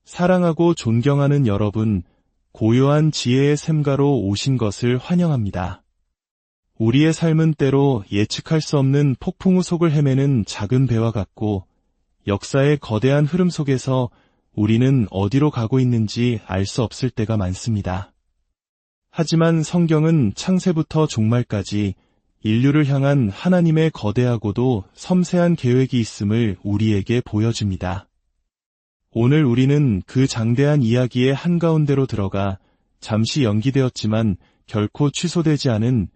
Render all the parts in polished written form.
사랑하고 존경하는 여러분, 고요한 지혜의 샘가로 오신 것을 환영합니다. 우리의 삶은 때로 예측할 수 없는 폭풍우 속을 헤매는 작은 배와 같고, 역사의 거대한 흐름 속에서 우리는 어디로 가고 있는지 알 수 없을 때가 많습니다. 하지만 성경은 창세부터 종말까지 인류를 향한 하나님의 거대하고도 섬세한 계획이 있음을 우리에게 보여줍니다. 오늘 우리는 그 장대한 이야기의 한가운데로 들어가 잠시 연기되었지만 결코 취소되지 않은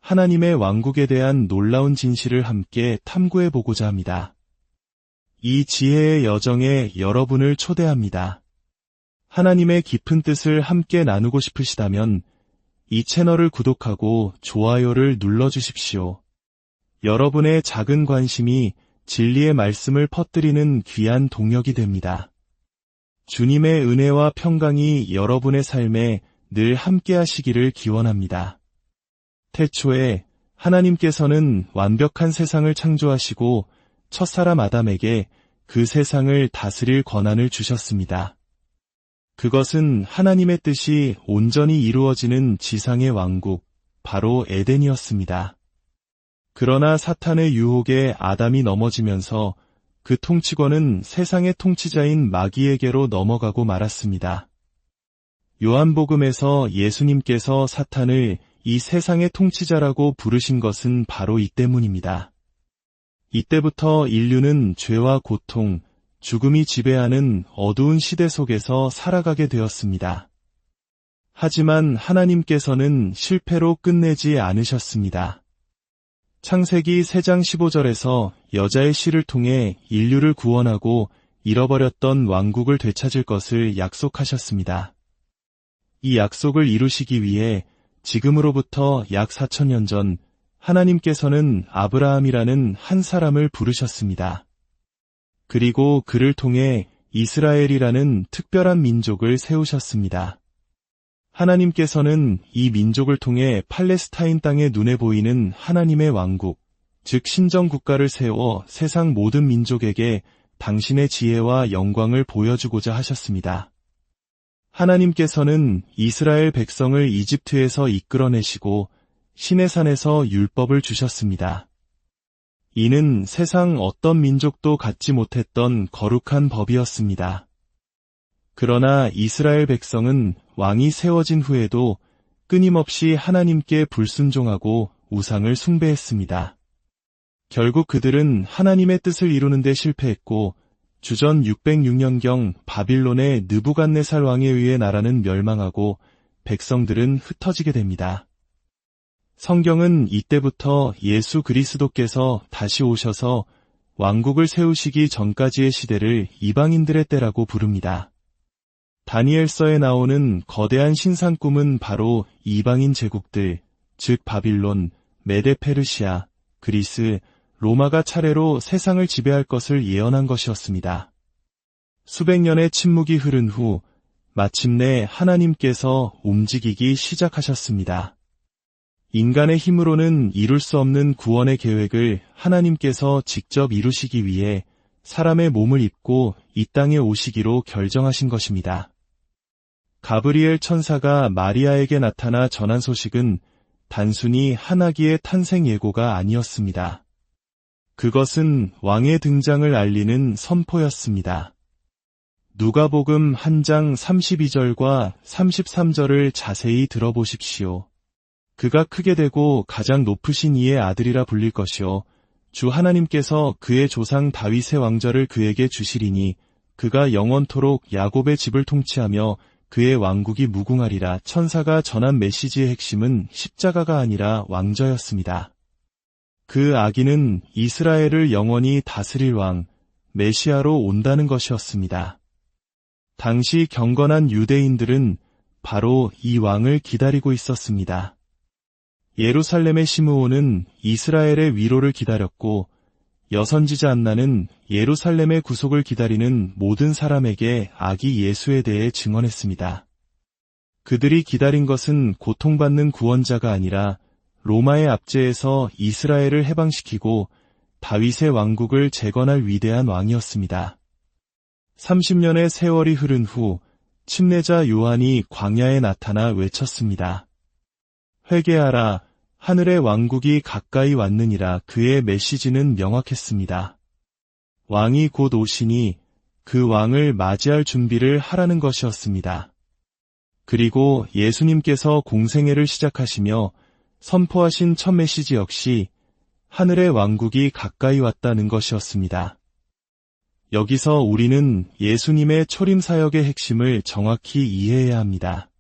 하나님의 왕국에 대한 놀라운 진실을 함께 탐구해보고자 합니다. 이 지혜의 여정에 여러분을 초대합니다. 하나님의 깊은 뜻을 함께 나누고 싶으시다면 이 채널을 구독하고 좋아요를 눌러주십시오. 여러분의 작은 관심이 진리의 말씀을 퍼뜨리는 귀한 동력이 됩니다. 주님의 은혜와 평강이 여러분의 삶에 늘 함께 하시기를 기원합니다. 태초에 하나님께서는 완벽한 세상을 창조하시고 첫사람 아담에게 그 세상을 다스릴 권한을 주셨습니다. 그것은 하나님의 뜻이 온전히 이루어지는 지상의 왕국, 바로 에덴이었습니다. 그러나 사탄의 유혹에 아담이 넘어지면서 그 통치권은 세상의 통치자인 마귀에게로 넘어가고 말았습니다. 요한복음에서 예수님께서 사탄을 이 세상의 통치자라고 부르신 것은 바로 이 때문입니다. 이때부터 인류는 죄와 고통, 죽음이 지배하는 어두운 시대 속에서 살아가게 되었습니다. 하지만 하나님께서는 실패로 끝내지 않으셨습니다. 창세기 3장 15절에서 여자의 씨를 통해 인류를 구원하고 잃어버렸던 왕국을 되찾을 것을 약속하셨습니다. 이 약속을 이루시기 위해 지금으로부터 약 4000년 전 하나님께서는 아브라함이라는 한 사람을 부르셨습니다. 그리고 그를 통해 이스라엘이라는 특별한 민족을 세우셨습니다. 하나님께서는 이 민족을 통해 팔레스타인 땅에 눈에 보이는 하나님의 왕국, 즉 신정국가를 세워 세상 모든 민족에게 당신의 지혜와 영광을 보여주고자 하셨습니다. 하나님께서는 이스라엘 백성을 이집트에서 이끌어내시고 시내산에서 율법을 주셨습니다. 이는 세상 어떤 민족도 갖지 못했던 거룩한 법이었습니다. 그러나 이스라엘 백성은 왕이 세워진 후에도 끊임없이 하나님께 불순종하고 우상을 숭배했습니다. 결국 그들은 하나님의 뜻을 이루는 데 실패했고 주전 606년경 바빌론의 느부갓네살 왕에 의해 나라는 멸망하고 백성들은 흩어지게 됩니다. 성경은 이때부터 예수 그리스도께서 다시 오셔서 왕국을 세우시기 전까지의 시대를 이방인들의 때라고 부릅니다. 다니엘서에 나오는 거대한 신상 꿈은 바로 이방인 제국들, 즉 바빌론, 메데 페르시아, 그리스, 로마가 차례로 세상을 지배할 것을 예언한 것이었습니다. 수백 년의 침묵이 흐른 후 마침내 하나님께서 움직이기 시작하셨습니다. 인간의 힘으로는 이룰 수 없는 구원의 계획을 하나님께서 직접 이루시기 위해 사람의 몸을 입고 이 땅에 오시기로 결정하신 것입니다. 가브리엘 천사가 마리아에게 나타나 전한 소식은 단순히 한 아기의 탄생 예고가 아니었습니다. 그것은 왕의 등장을 알리는 선포였습니다. 누가복음 1장 32절과 33절을 자세히 들어보십시오. 그가 크게 되고 가장 높으신 이의 아들이라 불릴 것이요 주 하나님께서 그의 조상 다윗의 왕좌를 그에게 주시리니 그가 영원토록 야곱의 집을 통치하며 그의 왕국이 무궁하리라. 천사가 전한 메시지의 핵심은 십자가가 아니라 왕좌였습니다. 그 아기는 이스라엘을 영원히 다스릴 왕, 메시아로 온다는 것이었습니다. 당시 경건한 유대인들은 바로 이 왕을 기다리고 있었습니다. 예루살렘의 시므온은 이스라엘의 위로를 기다렸고 여선지자 안나는 예루살렘의 구속을 기다리는 모든 사람에게 아기 예수에 대해 증언했습니다. 그들이 기다린 것은 고통받는 구원자가 아니라 로마의 압제에서 이스라엘을 해방시키고 다윗의 왕국을 재건할 위대한 왕이었습니다. 30년의 세월이 흐른 후 침례자 요한이 광야에 나타나 외쳤습니다. 회개하라, 하늘의 왕국이 가까이 왔느니라. 그의 메시지는 명확했습니다. 왕이 곧 오시니 그 왕을 맞이할 준비를 하라는 것이었습니다. 그리고 예수님께서 공생애를 시작하시며 선포하신 첫 메시지 역시 하늘의 왕국이 가까이 왔다는 것이었습니다. 여기서 우리는 예수님의 초림 사역의 핵심을 정확히 이해해야 합니다.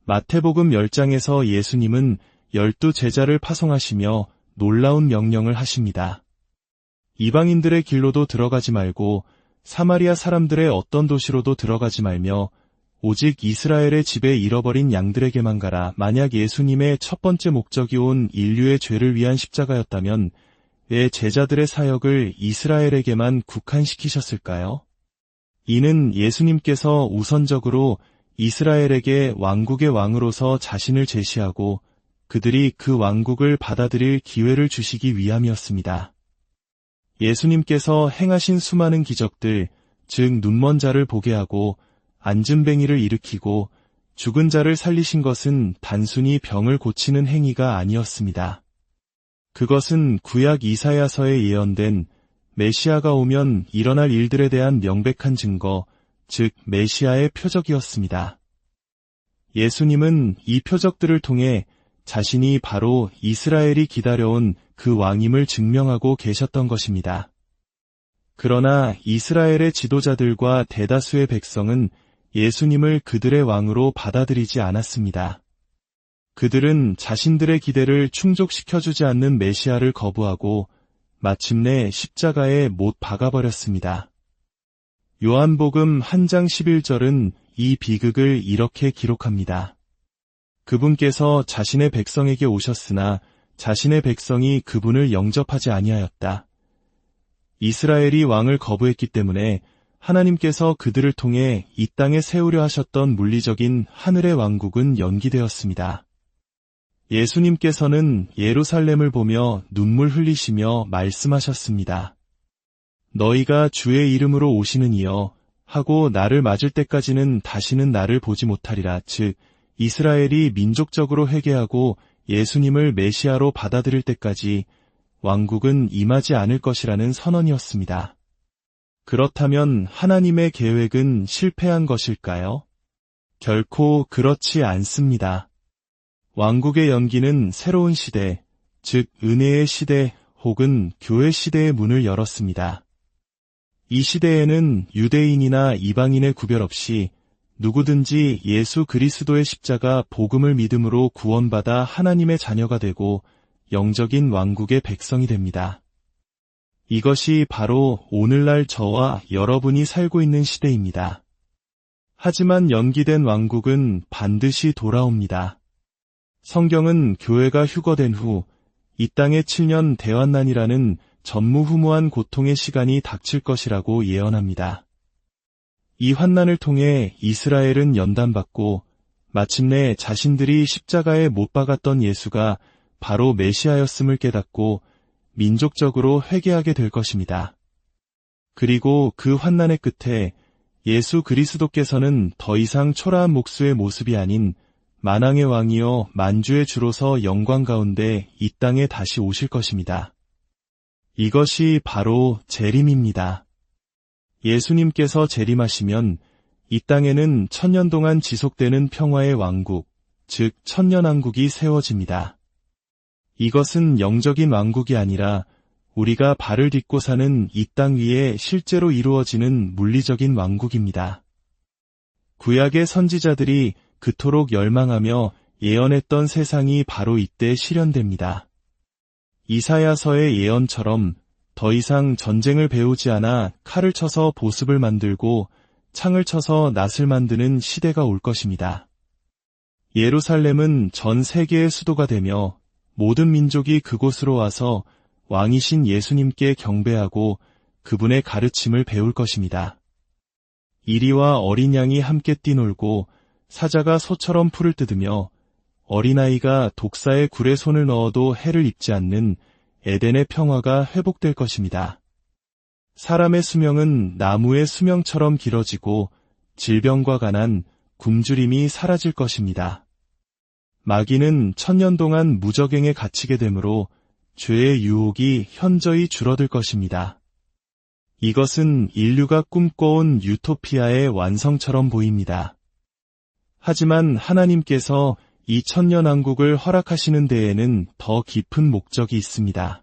마태복음 10장에서 예수님은 12 제자를 파송하시며 놀라운 명령을 하십니다. 이방인들의 길로도 들어가지 말고 사마리아 사람들의 어떤 도시로도 들어가지 말며 오직 이스라엘의 집에 잃어버린 양들에게만 가라. 만약 예수님의 첫 번째 목적이 온 인류의 죄를 위한 십자가였다면 왜 제자들의 사역을 이스라엘에게만 국한시키셨을까요? 이는 예수님께서 우선적으로 이스라엘에게 왕국의 왕으로서 자신을 제시하고 그들이 그 왕국을 받아들일 기회를 주시기 위함이었습니다. 예수님께서 행하신 수많은 기적들, 즉 눈먼 자를 보게 하고 앉은뱅이를 일으키고 죽은 자를 살리신 것은 단순히 병을 고치는 행위가 아니었습니다. 그것은 구약 이사야서에 예언된 메시아가 오면 일어날 일들에 대한 명백한 증거, 즉 메시아의 표적이었습니다. 예수님은 이 표적들을 통해 자신이 바로 이스라엘이 기다려온 그 왕임을 증명하고 계셨던 것입니다. 그러나 이스라엘의 지도자들과 대다수의 백성은 예수님을 그들의 왕으로 받아들이지 않았습니다. 그들은 자신들의 기대를 충족시켜주지 않는 메시아를 거부하고 마침내 십자가에 못 박아버렸습니다. 요한복음 1장 11절은 이 비극을 이렇게 기록합니다. 그분께서 자신의 백성에게 오셨으나 자신의 백성이 그분을 영접하지 아니하였다. 이스라엘이 왕을 거부했기 때문에 하나님께서 그들을 통해 이 땅에 세우려 하셨던 물리적인 하늘의 왕국은 연기되었습니다. 예수님께서는 예루살렘을 보며 눈물 흘리시며 말씀하셨습니다. 너희가 주의 이름으로 오시는 이여 하고 나를 맞을 때까지는 다시는 나를 보지 못하리라. 즉 이스라엘이 민족적으로 회개하고 예수님을 메시아로 받아들일 때까지 왕국은 임하지 않을 것이라는 선언이었습니다. 그렇다면 하나님의 계획은 실패한 것일까요? 결코 그렇지 않습니다. 왕국의 연기는 새로운 시대, 즉 은혜의 시대 혹은 교회 시대의 문을 열었습니다. 이 시대에는 유대인이나 이방인의 구별 없이 누구든지 예수 그리스도의 십자가 복음을 믿음으로 구원받아 하나님의 자녀가 되고 영적인 왕국의 백성이 됩니다. 이것이 바로 오늘날 저와 여러분이 살고 있는 시대입니다. 하지만 연기된 왕국은 반드시 돌아옵니다. 성경은 교회가 휴거된 후 이 땅에 7년 대환난이라는 전무후무한 고통의 시간이 닥칠 것이라고 예언합니다. 이 환난을 통해 이스라엘은 연단받고 마침내 자신들이 십자가에 못 박았던 예수가 바로 메시아였음을 깨닫고 민족적으로 회개하게 될 것입니다. 그리고 그 환난의 끝에 예수 그리스도께서는 더 이상 초라한 목수의 모습이 아닌 만왕의 왕이요 만주의 주로서 영광 가운데 이 땅에 다시 오실 것입니다. 이것이 바로 재림입니다. 예수님께서 재림하시면 이 땅에는 1000년 동안 지속되는 평화의 왕국, 즉 천년왕국이 세워집니다. 이것은 영적인 왕국이 아니라 우리가 발을 딛고 사는 이 땅 위에 실제로 이루어지는 물리적인 왕국입니다. 구약의 선지자들이 그토록 열망하며 예언했던 세상이 바로 이때 실현됩니다. 이사야서의 예언처럼 더 이상 전쟁을 배우지 않아 칼을 쳐서 보습을 만들고 창을 쳐서 낫을 만드는 시대가 올 것입니다. 예루살렘은 전 세계의 수도가 되며 모든 민족이 그곳으로 와서 왕이신 예수님께 경배하고 그분의 가르침을 배울 것입니다. 이리와 어린 양이 함께 뛰놀고 사자가 소처럼 풀을 뜯으며 어린아이가 독사의 굴에 손을 넣어도 해를 입지 않는 에덴의 평화가 회복될 것입니다. 사람의 수명은 나무의 수명처럼 길어지고 질병과 가난, 굶주림이 사라질 것입니다. 마귀는 1000년 동안 무적행에 갇히게 되므로 죄의 유혹이 현저히 줄어들 것입니다. 이것은 인류가 꿈꿔온 유토피아의 완성처럼 보입니다. 하지만 하나님께서 이 천년왕국을 허락하시는 데에는 더 깊은 목적이 있습니다.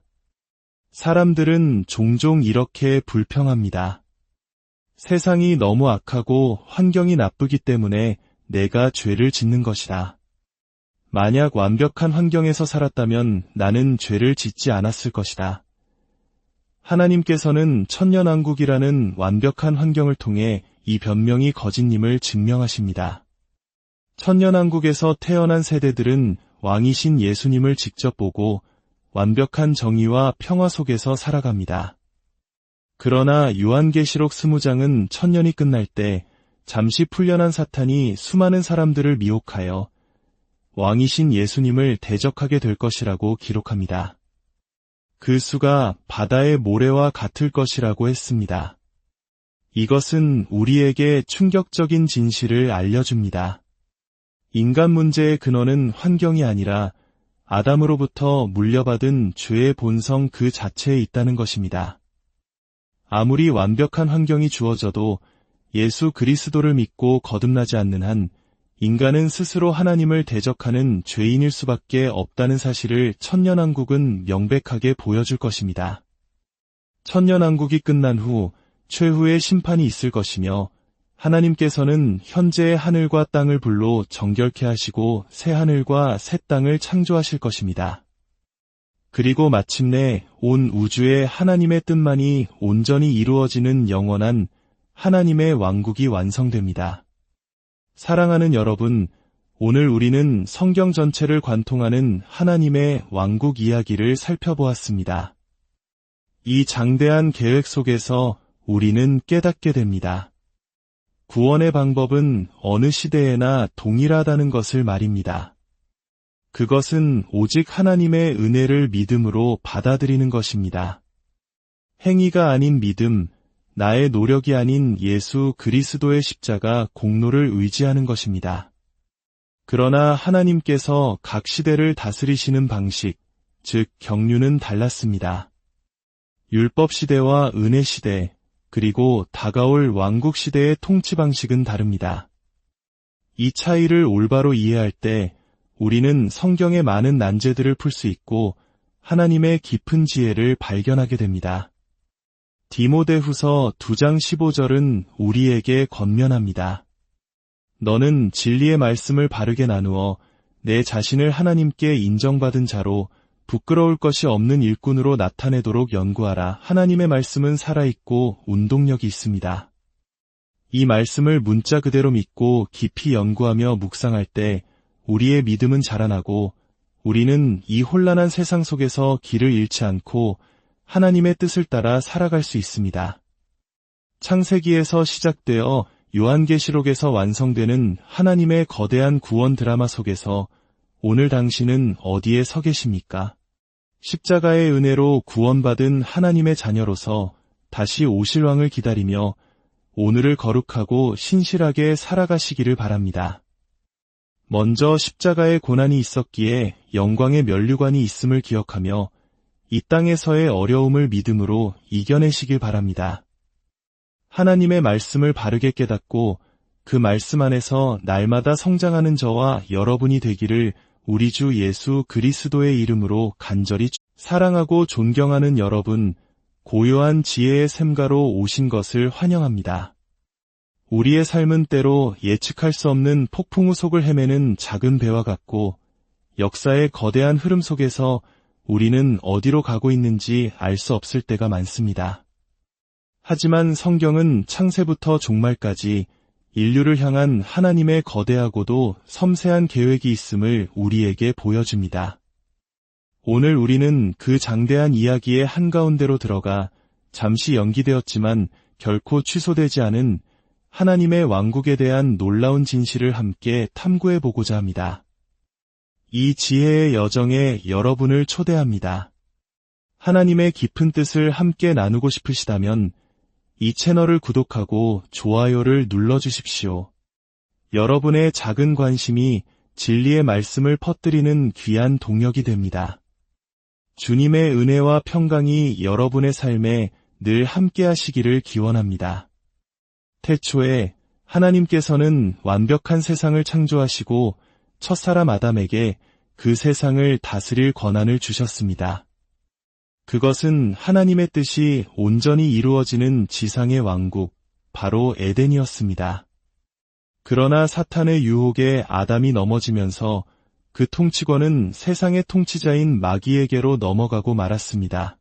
사람들은 종종 이렇게 불평합니다. 세상이 너무 악하고 환경이 나쁘기 때문에 내가 죄를 짓는 것이다. 만약 완벽한 환경에서 살았다면 나는 죄를 짓지 않았을 것이다. 하나님께서는 천년왕국이라는 완벽한 환경을 통해 이 변명이 거짓임을 증명하십니다. 천년왕국에서 태어난 세대들은 왕이신 예수님을 직접 보고 완벽한 정의와 평화 속에서 살아갑니다. 그러나 요한계시록 20장은 1000년이 끝날 때 잠시 풀려난 사탄이 수많은 사람들을 미혹하여 왕이신 예수님을 대적하게 될 것이라고 기록합니다. 그 수가 바다의 모래와 같을 것이라고 했습니다. 이것은 우리에게 충격적인 진실을 알려줍니다. 인간 문제의 근원은 환경이 아니라 아담으로부터 물려받은 죄의 본성 그 자체에 있다는 것입니다. 아무리 완벽한 환경이 주어져도 예수 그리스도를 믿고 거듭나지 않는 한 인간은 스스로 하나님을 대적하는 죄인일 수밖에 없다는 사실을 천년왕국은 명백하게 보여줄 것입니다. 천년왕국이 끝난 후 최후의 심판이 있을 것이며 하나님께서는 현재의 하늘과 땅을 불로 정결케 하시고 새 하늘과 새 땅을 창조하실 것입니다. 그리고 마침내 온 우주의 하나님의 뜻만이 온전히 이루어지는 영원한 하나님의 왕국이 완성됩니다. 사랑하는 여러분, 오늘 우리는 성경 전체를 관통하는 하나님의 왕국 이야기를 살펴보았습니다. 이 장대한 계획 속에서 우리는 깨닫게 됩니다. 구원의 방법은 어느 시대에나 동일하다는 것을 말입니다. 그것은 오직 하나님의 은혜를 믿음으로 받아들이는 것입니다. 행위가 아닌 믿음, 나의 노력이 아닌 예수 그리스도의 십자가 공로를 의지하는 것입니다. 그러나 하나님께서 각 시대를 다스리시는 방식, 즉 경륜은 달랐습니다. 율법 시대와 은혜 시대, 그리고 다가올 왕국 시대의 통치 방식은 다릅니다. 이 차이를 올바로 이해할 때 우리는 성경의 많은 난제들을 풀 수 있고 하나님의 깊은 지혜를 발견하게 됩니다. 디모데후서 2장 15절은 우리에게 권면합니다. 너는 진리의 말씀을 바르게 나누어 내 자신을 하나님께 인정받은 자로 부끄러울 것이 없는 일꾼으로 나타내도록 연구하라. 하나님의 말씀은 살아있고 운동력이 있습니다. 이 말씀을 문자 그대로 믿고 깊이 연구하며 묵상할 때 우리의 믿음은 자라나고 우리는 이 혼란한 세상 속에서 길을 잃지 않고 하나님의 뜻을 따라 살아갈 수 있습니다. 창세기에서 시작되어 요한계시록에서 완성되는 하나님의 거대한 구원 드라마 속에서 오늘 당신은 어디에 서 계십니까? 십자가의 은혜로 구원받은 하나님의 자녀로서 다시 오실 왕을 기다리며 오늘을 거룩하고 신실하게 살아가시기를 바랍니다. 먼저 십자가의 고난이 있었기에 영광의 면류관이 있음을 기억하며 이 땅에서의 어려움을 믿음으로 이겨내시길 바랍니다. 하나님의 말씀을 바르게 깨닫고 그 말씀 안에서 날마다 성장하는 저와 여러분이 되기를 우리 주 예수 그리스도의 이름으로 간절히 사랑하고 존경하는 여러분, 고요한 지혜의 샘가로 오신 것을 환영합니다. 우리의 삶은 때로 예측할 수 없는 폭풍우 속을 헤매는 작은 배와 같고 역사의 거대한 흐름 속에서 우리는 어디로 가고 있는지 알 수 없을 때가 많습니다. 하지만 성경은 창세부터 종말까지 인류를 향한 하나님의 거대하고도 섬세한 계획이 있음을 우리에게 보여줍니다. 오늘 우리는 그 장대한 이야기의 한가운데로 들어가 잠시 연기되었지만 결코 취소되지 않은 하나님의 왕국에 대한 놀라운 진실을 함께 탐구해보고자 합니다. 이 지혜의 여정에 여러분을 초대합니다. 하나님의 깊은 뜻을 함께 나누고 싶으시다면 이 채널을 구독하고 좋아요를 눌러주십시오. 여러분의 작은 관심이 진리의 말씀을 퍼뜨리는 귀한 동력이 됩니다. 주님의 은혜와 평강이 여러분의 삶에 늘 함께 하시기를 기원합니다. 태초에 하나님께서는 완벽한 세상을 창조하시고 첫사람 아담에게 그 세상을 다스릴 권한을 주셨습니다. 그것은 하나님의 뜻이 온전히 이루어지는 지상의 왕국, 바로 에덴이었습니다. 그러나 사탄의 유혹에 아담이 넘어지면서 그 통치권은 세상의 통치자인 마귀에게로 넘어가고 말았습니다.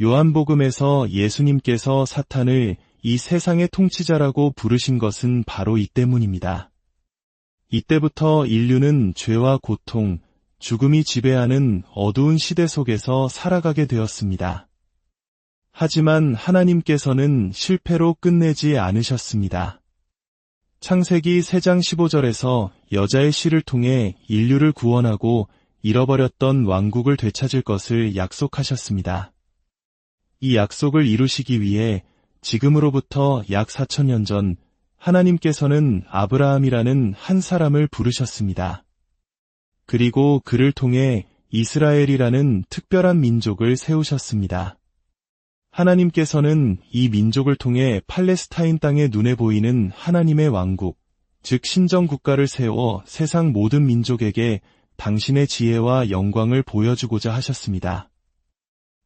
요한복음에서 예수님께서 사탄을 이 세상의 통치자라고 부르신 것은 바로 이 때문입니다. 이때부터 인류는 죄와 고통, 죽음이 지배하는 어두운 시대 속에서 살아가게 되었습니다. 하지만 하나님께서는 실패로 끝내지 않으셨습니다. 창세기 3장 15절에서 여자의 씨를 통해 인류를 구원하고 잃어버렸던 왕국을 되찾을 것을 약속하셨습니다. 이 약속을 이루시기 위해 지금으로부터 약 4,000년 전 하나님께서는 아브라함이라는 한 사람을 부르셨습니다. 그리고 그를 통해 이스라엘이라는 특별한 민족을 세우셨습니다. 하나님께서는 이 민족을 통해 팔레스타인 땅에 눈에 보이는 하나님의 왕국, 즉 신정국가를 세워 세상 모든 민족에게 당신의 지혜와 영광을 보여주고자 하셨습니다.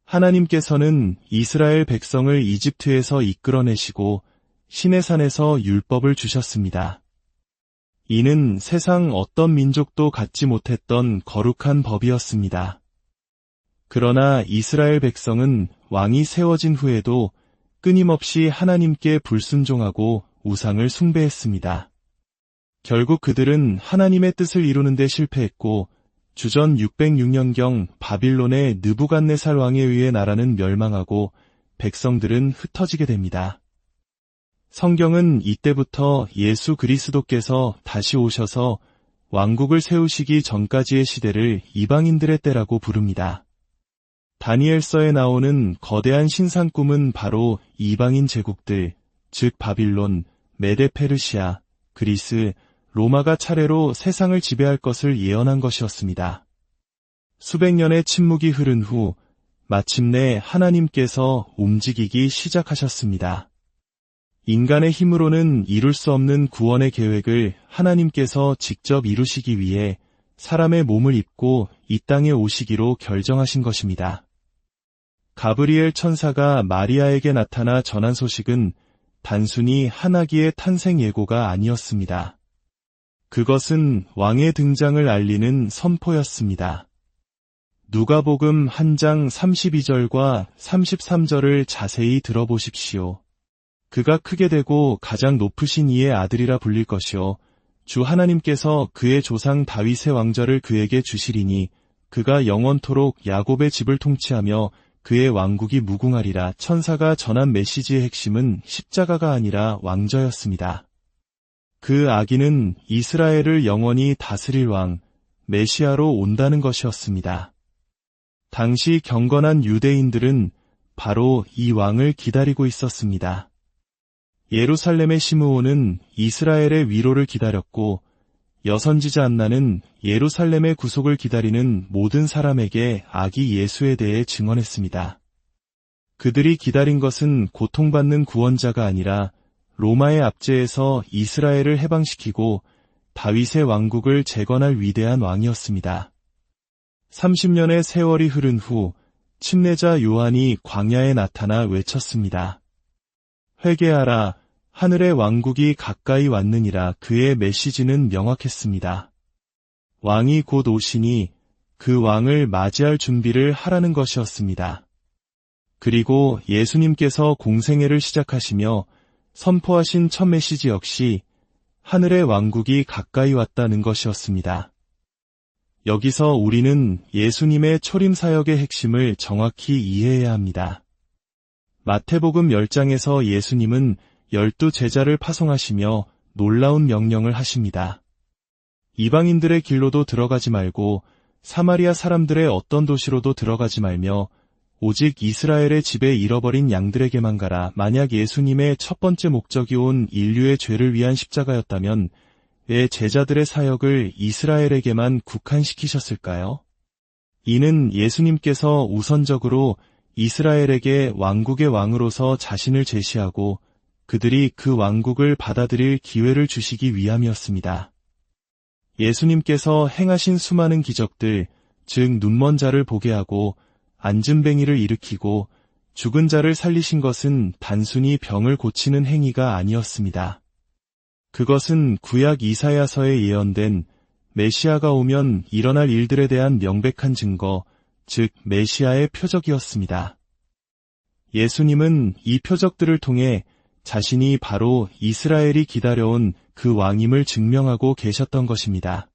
하나님께서는 이스라엘 백성을 이집트에서 이끌어내시고 시내산에서 율법을 주셨습니다. 이는 세상 어떤 민족도 갖지 못했던 거룩한 법이었습니다. 그러나 이스라엘 백성은 왕이 세워진 후에도 끊임없이 하나님께 불순종하고 우상을 숭배했습니다. 결국 그들은 하나님의 뜻을 이루는 데 실패했고 주전 606년경 바빌론의 느부갓네살 왕에 의해 나라는 멸망하고 백성들은 흩어지게 됩니다. 성경은 이때부터 예수 그리스도께서 다시 오셔서 왕국을 세우시기 전까지의 시대를 이방인들의 때라고 부릅니다. 다니엘서에 나오는 거대한 신상 꿈은 바로 이방인 제국들, 즉 바빌론, 메데 페르시아, 그리스, 로마가 차례로 세상을 지배할 것을 예언한 것이었습니다. 수백 년의 침묵이 흐른 후 마침내 하나님께서 움직이기 시작하셨습니다. 인간의 힘으로는 이룰 수 없는 구원의 계획을 하나님께서 직접 이루시기 위해 사람의 몸을 입고 이 땅에 오시기로 결정하신 것입니다. 가브리엘 천사가 마리아에게 나타나 전한 소식은 단순히 한 아기의 탄생 예고가 아니었습니다. 그것은 왕의 등장을 알리는 선포였습니다. 누가복음 1장 32절과 33절을 자세히 들어보십시오. 그가 크게 되고 가장 높으신 이의 아들이라 불릴 것이요 주 하나님께서 그의 조상 다윗의 왕좌를 그에게 주시리니 그가 영원토록 야곱의 집을 통치하며 그의 왕국이 무궁하리라. 천사가 전한 메시지의 핵심은 십자가가 아니라 왕좌였습니다. 그 아기는 이스라엘을 영원히 다스릴 왕, 메시아로 온다는 것이었습니다. 당시 경건한 유대인들은 바로 이 왕을 기다리고 있었습니다. 예루살렘의 시므온은 이스라엘의 위로를 기다렸고 여선지자 안나는 예루살렘의 구속을 기다리는 모든 사람에게 아기 예수에 대해 증언했습니다. 그들이 기다린 것은 고통받는 구원자가 아니라 로마의 압제에서 이스라엘을 해방시키고 다윗의 왕국을 재건할 위대한 왕이었습니다. 30년의 세월이 흐른 후 침례자 요한이 광야에 나타나 외쳤습니다. 회개하라, 하늘의 왕국이 가까이 왔느니라. 그의 메시지는 명확했습니다. 왕이 곧 오시니 그 왕을 맞이할 준비를 하라는 것이었습니다. 그리고 예수님께서 공생애를 시작하시며 선포하신 첫 메시지 역시 하늘의 왕국이 가까이 왔다는 것이었습니다. 여기서 우리는 예수님의 초림 사역의 핵심을 정확히 이해해야 합니다. 마태복음 10장에서 예수님은 12 제자를 파송하시며 놀라운 명령을 하십니다. 이방인들의 길로도 들어가지 말고 사마리아 사람들의 어떤 도시로도 들어가지 말며 오직 이스라엘의 집에 잃어버린 양들에게만 가라. 만약 예수님의 첫 번째 목적이 온 인류의 죄를 위한 십자가였다면 왜 제자들의 사역을 이스라엘에게만 국한시키셨을까요? 이는 예수님께서 우선적으로 이스라엘에게 왕국의 왕으로서 자신을 제시하고 그들이 그 왕국을 받아들일 기회를 주시기 위함이었습니다. 예수님께서 행하신 수많은 기적들, 즉 눈먼 자를 보게 하고 앉은뱅이를 일으키고 죽은 자를 살리신 것은 단순히 병을 고치는 행위가 아니었습니다. 그것은 구약 이사야서에 예언된 메시아가 오면 일어날 일들에 대한 명백한 증거, 즉 메시아의 표적이었습니다. 예수님은 이 표적들을 통해 자신이 바로 이스라엘이 기다려온 그 왕임을 증명하고 계셨던 것입니다.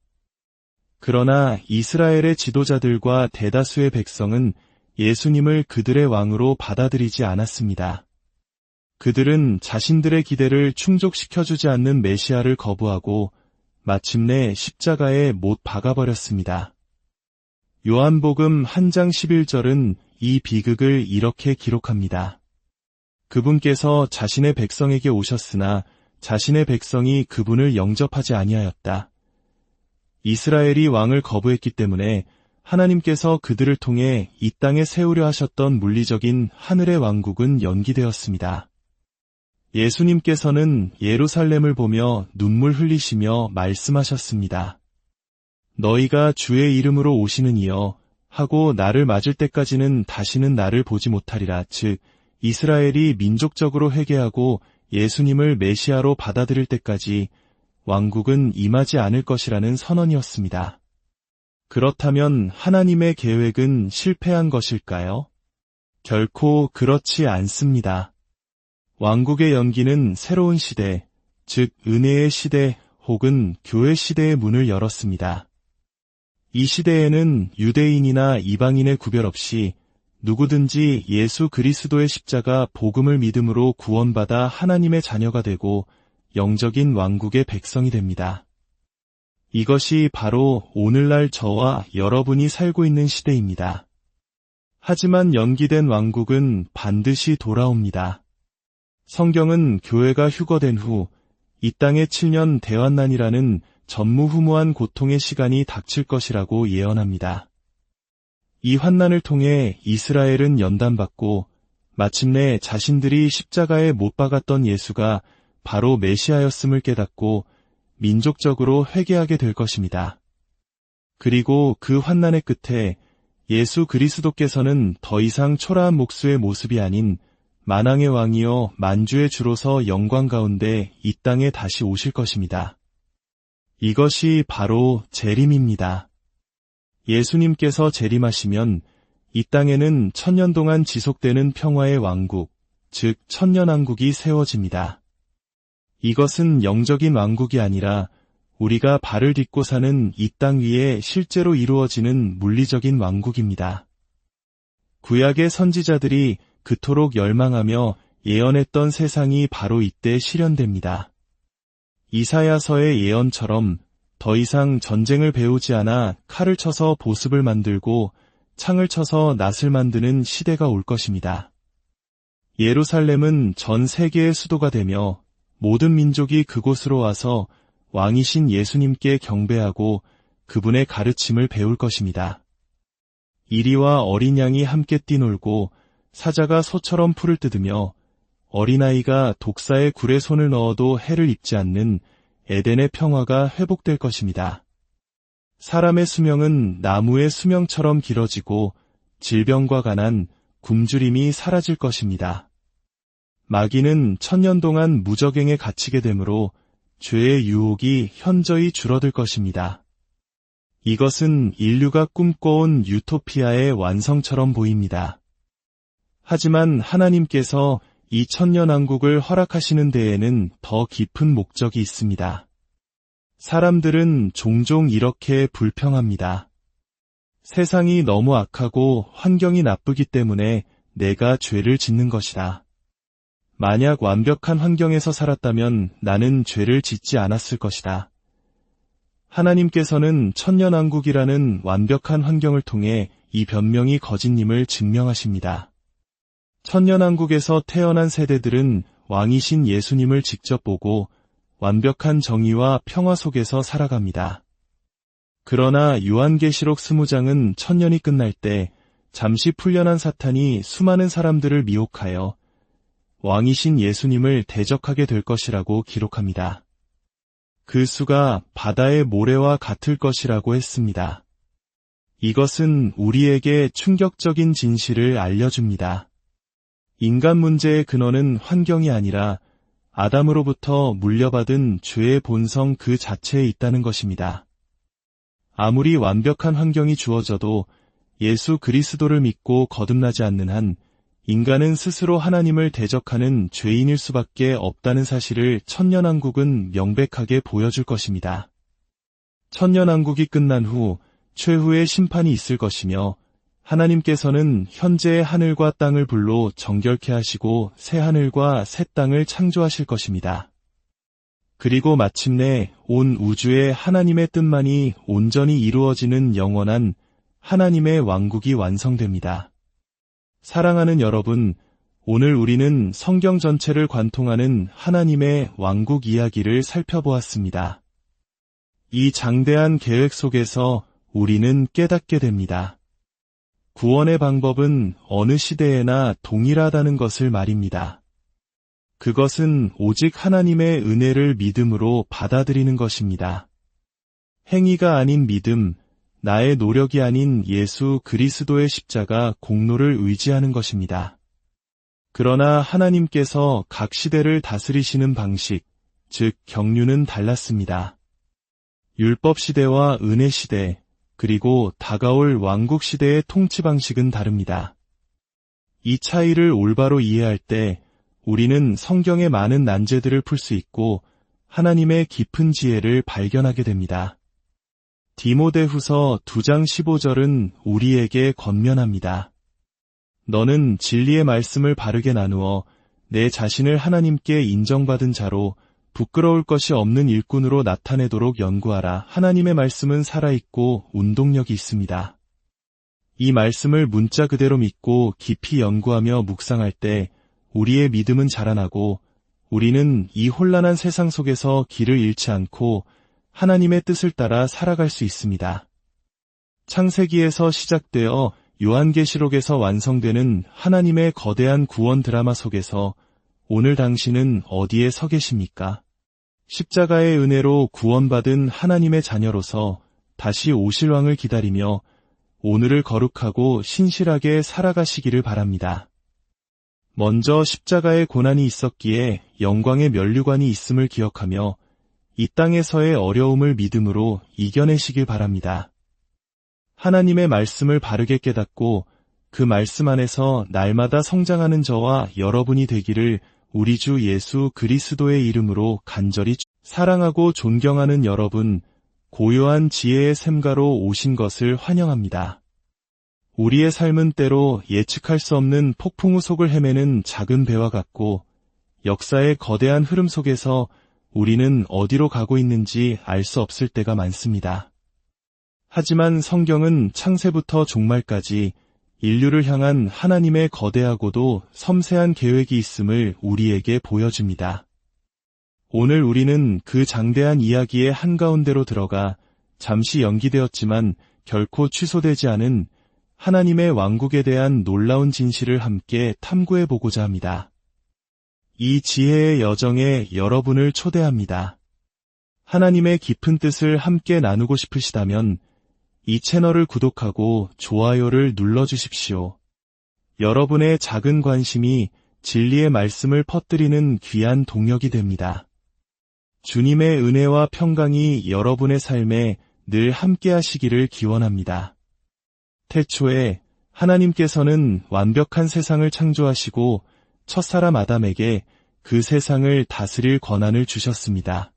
그러나 이스라엘의 지도자들과 대다수의 백성은 예수님을 그들의 왕으로 받아들이지 않았습니다. 그들은 자신들의 기대를 충족시켜주지 않는 메시아를 거부하고 마침내 십자가에 못 박아버렸습니다. 요한복음 1장 11절은 이 비극을 이렇게 기록합니다. 그분께서 자신의 백성에게 오셨으나 자신의 백성이 그분을 영접하지 아니하였다. 이스라엘이 왕을 거부했기 때문에 하나님께서 그들을 통해 이 땅에 세우려 하셨던 물리적인 하늘의 왕국은 연기되었습니다. 예수님께서는 예루살렘을 보며 눈물 흘리시며 말씀하셨습니다. 너희가 주의 이름으로 오시는 이여 하고 나를 맞을 때까지는 다시는 나를 보지 못하리라. 즉 이스라엘이 민족적으로 회개하고 예수님을 메시아로 받아들일 때까지 왕국은 임하지 않을 것이라는 선언이었습니다. 그렇다면 하나님의 계획은 실패한 것일까요? 결코 그렇지 않습니다. 왕국의 연기는 새로운 시대, 즉 은혜의 시대 혹은 교회 시대의 문을 열었습니다. 이 시대에는 유대인이나 이방인의 구별 없이 누구든지 예수 그리스도의 십자가 복음을 믿음으로 구원받아 하나님의 자녀가 되고 영적인 왕국의 백성이 됩니다. 이것이 바로 오늘날 저와 여러분이 살고 있는 시대입니다. 하지만 연기된 왕국은 반드시 돌아옵니다. 성경은 교회가 휴거된 후 이 땅에 7년 대환난이라는 전무후무한 고통의 시간이 닥칠 것이라고 예언합니다. 이 환난을 통해 이스라엘은 연단받고 마침내 자신들이 십자가에 못 박았던 예수가 바로 메시아였음을 깨닫고 민족적으로 회개하게 될 것입니다. 그리고 그 환난의 끝에 예수 그리스도께서는 더 이상 초라한 목수의 모습이 아닌 만왕의 왕이여 만주의 주로서 영광 가운데 이 땅에 다시 오실 것입니다. 이것이 바로 재림입니다. 예수님께서 재림하시면 이 땅에는 1000년 동안 지속되는 평화의 왕국, 즉 천년왕국이 세워집니다. 이것은 영적인 왕국이 아니라 우리가 발을 딛고 사는 이 땅 위에 실제로 이루어지는 물리적인 왕국입니다. 구약의 선지자들이 그토록 열망하며 예언했던 세상이 바로 이때 실현됩니다. 이사야서의 예언처럼 더 이상 전쟁을 배우지 않아 칼을 쳐서 보습을 만들고 창을 쳐서 낫을 만드는 시대가 올 것입니다. 예루살렘은 전 세계의 수도가 되며 모든 민족이 그곳으로 와서 왕이신 예수님께 경배하고 그분의 가르침을 배울 것입니다. 이리와 어린 양이 함께 뛰놀고 사자가 소처럼 풀을 뜯으며 어린아이가 독사의 굴에 손을 넣어도 해를 입지 않는 에덴의 평화가 회복될 것입니다. 사람의 수명은 나무의 수명처럼 길어지고 질병과 가난, 굶주림이 사라질 것입니다. 마귀는 1000년 동안 무적행에 갇히게 되므로 죄의 유혹이 현저히 줄어들 것입니다. 이것은 인류가 꿈꿔온 유토피아의 완성처럼 보입니다. 하지만 하나님께서 이 천년왕국을 허락하시는 데에는 더 깊은 목적이 있습니다. 사람들은 종종 이렇게 불평합니다. 세상이 너무 악하고 환경이 나쁘기 때문에 내가 죄를 짓는 것이다. 만약 완벽한 환경에서 살았다면 나는 죄를 짓지 않았을 것이다. 하나님께서는 천년왕국이라는 완벽한 환경을 통해 이 변명이 거짓임을 증명하십니다. 천년왕국에서 태어난 세대들은 왕이신 예수님을 직접 보고 완벽한 정의와 평화 속에서 살아갑니다. 그러나 요한계시록 20장은 천년이 끝날 때 잠시 풀려난 사탄이 수많은 사람들을 미혹하여 왕이신 예수님을 대적하게 될 것이라고 기록합니다. 그 수가 바다의 모래와 같을 것이라고 했습니다. 이것은 우리에게 충격적인 진실을 알려줍니다. 인간 문제의 근원은 환경이 아니라 아담으로부터 물려받은 죄의 본성 그 자체에 있다는 것입니다. 아무리 완벽한 환경이 주어져도 예수 그리스도를 믿고 거듭나지 않는 한 인간은 스스로 하나님을 대적하는 죄인일 수밖에 없다는 사실을 천년왕국은 명백하게 보여줄 것입니다. 천년왕국이 끝난 후 최후의 심판이 있을 것이며 하나님께서는 현재의 하늘과 땅을 불로 정결케 하시고 새 하늘과 새 땅을 창조하실 것입니다. 그리고 마침내 온 우주에 하나님의 뜻만이 온전히 이루어지는 영원한 하나님의 왕국이 완성됩니다. 사랑하는 여러분, 오늘 우리는 성경 전체를 관통하는 하나님의 왕국 이야기를 살펴보았습니다. 이 장대한 계획 속에서 우리는 깨닫게 됩니다. 구원의 방법은 어느 시대에나 동일하다는 것을 말입니다. 그것은 오직 하나님의 은혜를 믿음으로 받아들이는 것입니다. 행위가 아닌 믿음, 나의 노력이 아닌 예수 그리스도의 십자가 공로를 의지하는 것입니다. 그러나 하나님께서 각 시대를 다스리시는 방식, 즉 경륜은 달랐습니다. 율법 시대와 은혜 시대, 그리고 다가올 왕국 시대의 통치 방식은 다릅니다. 이 차이를 올바로 이해할 때 우리는 성경의 많은 난제들을 풀 수 있고 하나님의 깊은 지혜를 발견하게 됩니다. 디모데후서 2장 15절은 우리에게 권면합니다. 너는 진리의 말씀을 바르게 나누어 내 자신을 하나님께 인정받은 자로 부끄러울 것이 없는 일꾼으로 나타내도록 연구하라. 하나님의 말씀은 살아있고 운동력이 있습니다. 이 말씀을 문자 그대로 믿고 깊이 연구하며 묵상할 때 우리의 믿음은 자라나고 우리는 이 혼란한 세상 속에서 길을 잃지 않고 하나님의 뜻을 따라 살아갈 수 있습니다. 창세기에서 시작되어 요한계시록에서 완성되는 하나님의 거대한 구원 드라마 속에서 오늘 당신은 어디에 서 계십니까? 십자가의 은혜로 구원받은 하나님의 자녀로서 다시 오실 왕을 기다리며 오늘을 거룩하고 신실하게 살아가시기를 바랍니다. 먼저 십자가의 고난이 있었기에 영광의 면류관이 있음을 기억하며 이 땅에서의 어려움을 믿음으로 이겨내시길 바랍니다. 하나님의 말씀을 바르게 깨닫고 그 말씀 안에서 날마다 성장하는 저와 여러분이 되기를 우리 주 예수 그리스도의 이름으로 간절히 사랑하고 존경하는 여러분, 고요한 지혜의 샘가로 오신 것을 환영합니다. 우리의 삶은 때로 예측할 수 없는 폭풍우 속을 헤매는 작은 배와 같고 역사의 거대한 흐름 속에서 우리는 어디로 가고 있는지 알 수 없을 때가 많습니다. 하지만 성경은 창세부터 종말까지 인류를 향한 하나님의 거대하고도 섬세한 계획이 있음을 우리에게 보여줍니다. 오늘 우리는 그 장대한 이야기의 한가운데로 들어가 잠시 연기되었지만 결코 취소되지 않은 하나님의 왕국에 대한 놀라운 진실을 함께 탐구해보고자 합니다. 이 지혜의 여정에 여러분을 초대합니다. 하나님의 깊은 뜻을 함께 나누고 싶으시다면 이 채널을 구독하고 좋아요를 눌러주십시오. 여러분의 작은 관심이 진리의 말씀을 퍼뜨리는 귀한 동력이 됩니다. 주님의 은혜와 평강이 여러분의 삶에 늘 함께 하시기를 기원합니다. 태초에 하나님께서는 완벽한 세상을 창조하시고 첫사람 아담에게 그 세상을 다스릴 권한을 주셨습니다.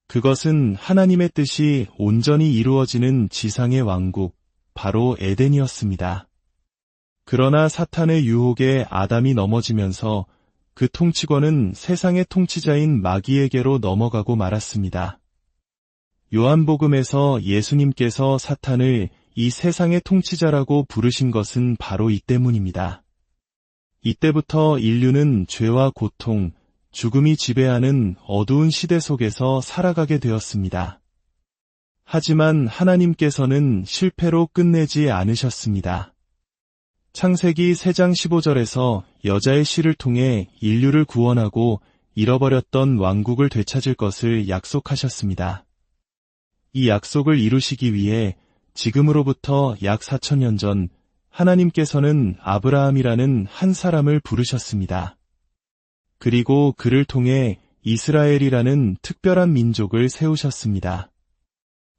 그것은 하나님의 뜻이 온전히 이루어지는 지상의 왕국, 바로 에덴이었습니다. 그러나 사탄의 유혹에 아담이 넘어지면서 그 통치권은 세상의 통치자인 마귀에게로 넘어가고 말았습니다. 요한복음에서 예수님께서 사탄을 이 세상의 통치자라고 부르신 것은 바로 이 때문입니다. 이때부터 인류는 죄와 고통, 죽음이 지배하는 어두운 시대 속에서 살아가게 되었습니다. 하지만 하나님께서는 실패로 끝내지 않으셨습니다. 창세기 3장 15절에서 여자의 씨를 통해 인류를 구원하고 잃어버렸던 왕국을 되찾을 것을 약속하셨습니다. 이 약속을 이루시기 위해 지금으로부터 약 4000년 전 하나님께서는 아브라함이라는 한 사람을 부르셨습니다. 그리고 그를 통해 이스라엘이라는 특별한 민족을 세우셨습니다.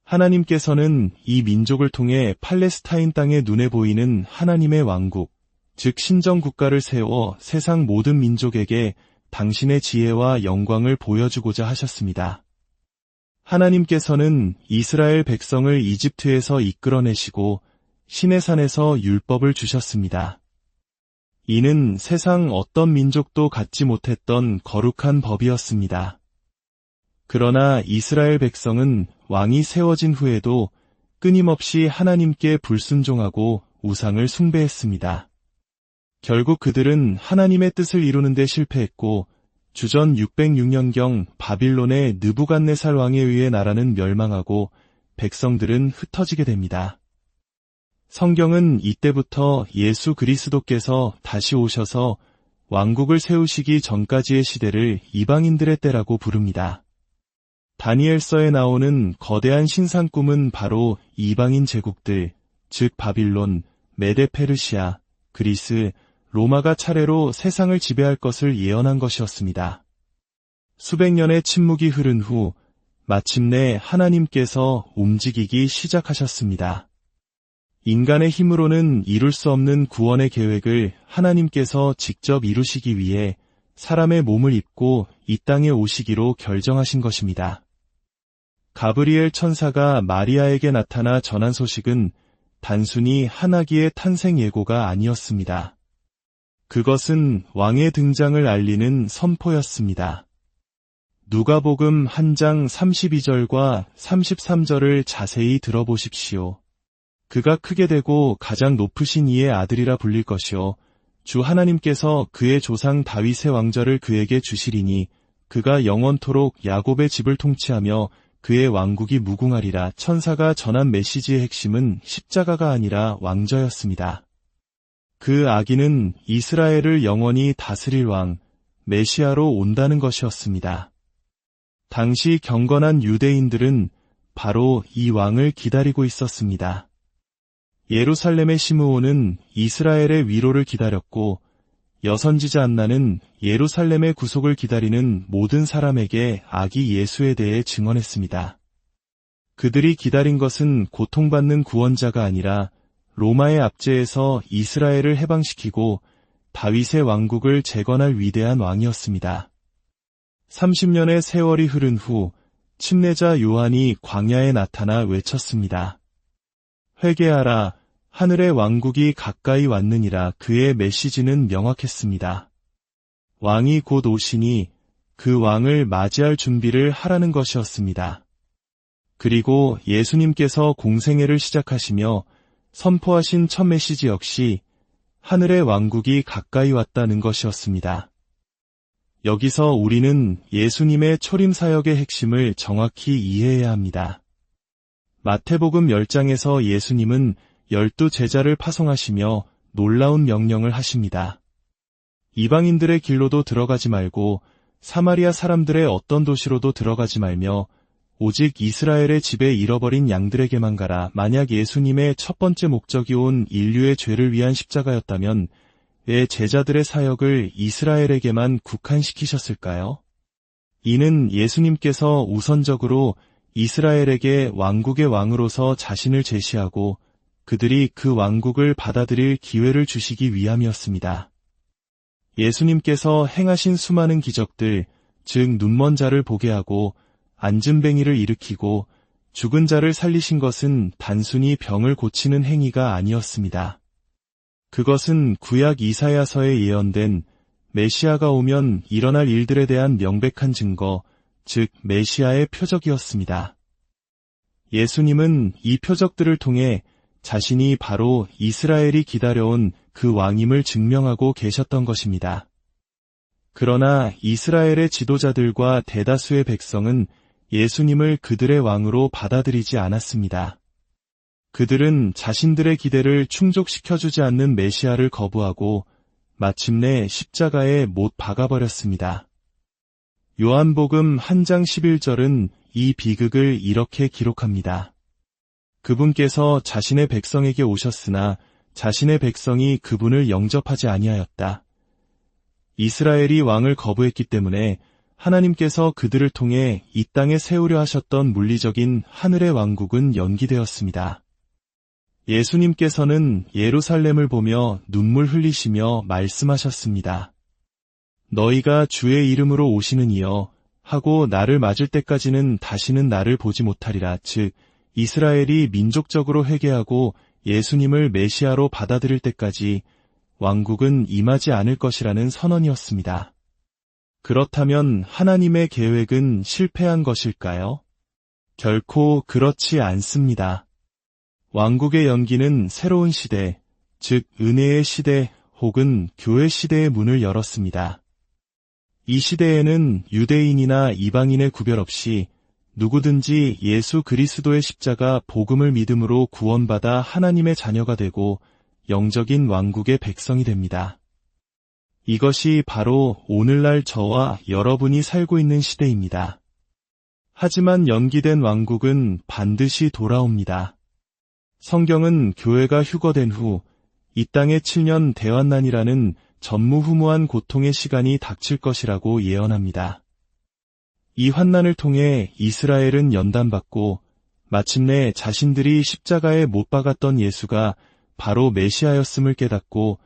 하나님께서는 이 민족을 통해 팔레스타인 땅에 눈에 보이는 하나님의 왕국, 즉 신정국가를 세워 세상 모든 민족에게 당신의 지혜와 영광을 보여주고자 하셨습니다. 하나님께서는 이스라엘 백성을 이집트에서 이끌어내시고 시내산에서 율법을 주셨습니다. 이는 세상 어떤 민족도 갖지 못했던 거룩한 법이었습니다. 그러나 이스라엘 백성은 왕이 세워진 후에도 끊임없이 하나님께 불순종하고 우상을 숭배했습니다. 결국 그들은 하나님의 뜻을 이루는 데 실패했고 주전 606년경 바빌론의 느부갓네살 왕에 의해 나라는 멸망하고 백성들은 흩어지게 됩니다. 성경은 이때부터 예수 그리스도께서 다시 오셔서 왕국을 세우시기 전까지의 시대를 이방인들의 때라고 부릅니다. 다니엘서에 나오는 거대한 신상 꿈은 바로 이방인 제국들, 즉 바빌론, 메데페르시아, 그리스, 로마가 차례로 세상을 지배할 것을 예언한 것이었습니다. 수백 년의 침묵이 흐른 후 마침내 하나님께서 움직이기 시작하셨습니다. 인간의 힘으로는 이룰 수 없는 구원의 계획을 하나님께서 직접 이루시기 위해 사람의 몸을 입고 이 땅에 오시기로 결정하신 것입니다. 가브리엘 천사가 마리아에게 나타나 전한 소식은 단순히 한 아기의 탄생 예고가 아니었습니다. 그것은 왕의 등장을 알리는 선포였습니다. 누가복음 1장 32절과 33절을 자세히 들어보십시오. 그가 크게 되고 가장 높으신 이의 아들이라 불릴 것이요 주 하나님께서 그의 조상 다윗의 왕좌를 그에게 주시리니 그가 영원토록 야곱의 집을 통치하며 그의 왕국이 무궁하리라. 천사가 전한 메시지의 핵심은 십자가가 아니라 왕좌였습니다. 그 아기는 이스라엘을 영원히 다스릴 왕, 메시아로 온다는 것이었습니다. 당시 경건한 유대인들은 바로 이 왕을 기다리고 있었습니다. 예루살렘의 시므온은 이스라엘의 위로를 기다렸고 여선지자 안나는 예루살렘의 구속을 기다리는 모든 사람에게 아기 예수에 대해 증언했습니다. 그들이 기다린 것은 고통받는 구원자가 아니라 로마의 압제에서 이스라엘을 해방시키고 다윗의 왕국을 재건할 위대한 왕이었습니다. 30년의 세월이 흐른 후 침례자 요한이 광야에 나타나 외쳤습니다. 회개하라, 하늘의 왕국이 가까이 왔느니라. 그의 메시지는 명확했습니다. 왕이 곧 오시니 그 왕을 맞이할 준비를 하라는 것이었습니다. 그리고 예수님께서 공생애를 시작하시며 선포하신 첫 메시지 역시 하늘의 왕국이 가까이 왔다는 것이었습니다. 여기서 우리는 예수님의 초림 사역의 핵심을 정확히 이해해야 합니다. 마태복음 10장에서 예수님은 12제자를 파송하시며 놀라운 명령을 하십니다. 이방인들의 길로도 들어가지 말고 사마리아 사람들의 어떤 도시로도 들어가지 말며 오직 이스라엘의 집에 잃어버린 양들에게만 가라. 만약 예수님의 첫 번째 목적이 온 인류의 죄를 위한 십자가였다면 왜 제자들의 사역을 이스라엘에게만 국한시키셨을까요? 이는 예수님께서 우선적으로 이스라엘에게 왕국의 왕으로서 자신을 제시하고 그들이 그 왕국을 받아들일 기회를 주시기 위함이었습니다. 예수님께서 행하신 수많은 기적들, 즉 눈먼 자를 보게 하고 앉은뱅이를 일으키고 죽은 자를 살리신 것은 단순히 병을 고치는 행위가 아니었습니다. 그것은 구약 이사야서에 예언된 메시아가 오면 일어날 일들에 대한 명백한 증거, 즉 메시아의 표적이었습니다. 예수님은 이 표적들을 통해 자신이 바로 이스라엘이 기다려온 그 왕임을 증명하고 계셨던 것입니다. 그러나 이스라엘의 지도자들과 대다수의 백성은 예수님을 그들의 왕으로 받아들이지 않았습니다. 그들은 자신들의 기대를 충족시켜주지 않는 메시아를 거부하고 마침내 십자가에 못 박아버렸습니다. 요한복음 1장 11절은 이 비극을 이렇게 기록합니다. 그분께서 자신의 백성에게 오셨으나 자신의 백성이 그분을 영접하지 아니하였다. 이스라엘이 왕을 거부했기 때문에 하나님께서 그들을 통해 이 땅에 세우려 하셨던 물리적인 하늘의 왕국은 연기되었습니다. 예수님께서는 예루살렘을 보며 눈물 흘리시며 말씀하셨습니다. 너희가 주의 이름으로 오시는 이여 하고 나를 맞을 때까지는 다시는 나를 보지 못하리라. 즉 이스라엘이 민족적으로 회개하고 예수님을 메시아로 받아들일 때까지 왕국은 임하지 않을 것이라는 선언이었습니다. 그렇다면 하나님의 계획은 실패한 것일까요? 결코 그렇지 않습니다. 왕국의 연기는 새로운 시대, 즉 은혜의 시대 혹은 교회 시대의 문을 열었습니다. 이 시대에는 유대인이나 이방인의 구별 없이 누구든지 예수 그리스도의 십자가 복음을 믿음으로 구원받아 하나님의 자녀가 되고 영적인 왕국의 백성이 됩니다. 이것이 바로 오늘날 저와 여러분이 살고 있는 시대입니다. 하지만 연기된 왕국은 반드시 돌아옵니다. 성경은 교회가 휴거된 후 이 땅에 7년 대환난이라는 전무후무한 고통의 시간이 닥칠 것이라고 예언합니다. 이 환난을 통해 이스라엘은 연단받고 마침내 자신들이 십자가에 못 박았던 예수가 바로 메시아였음을 깨닫고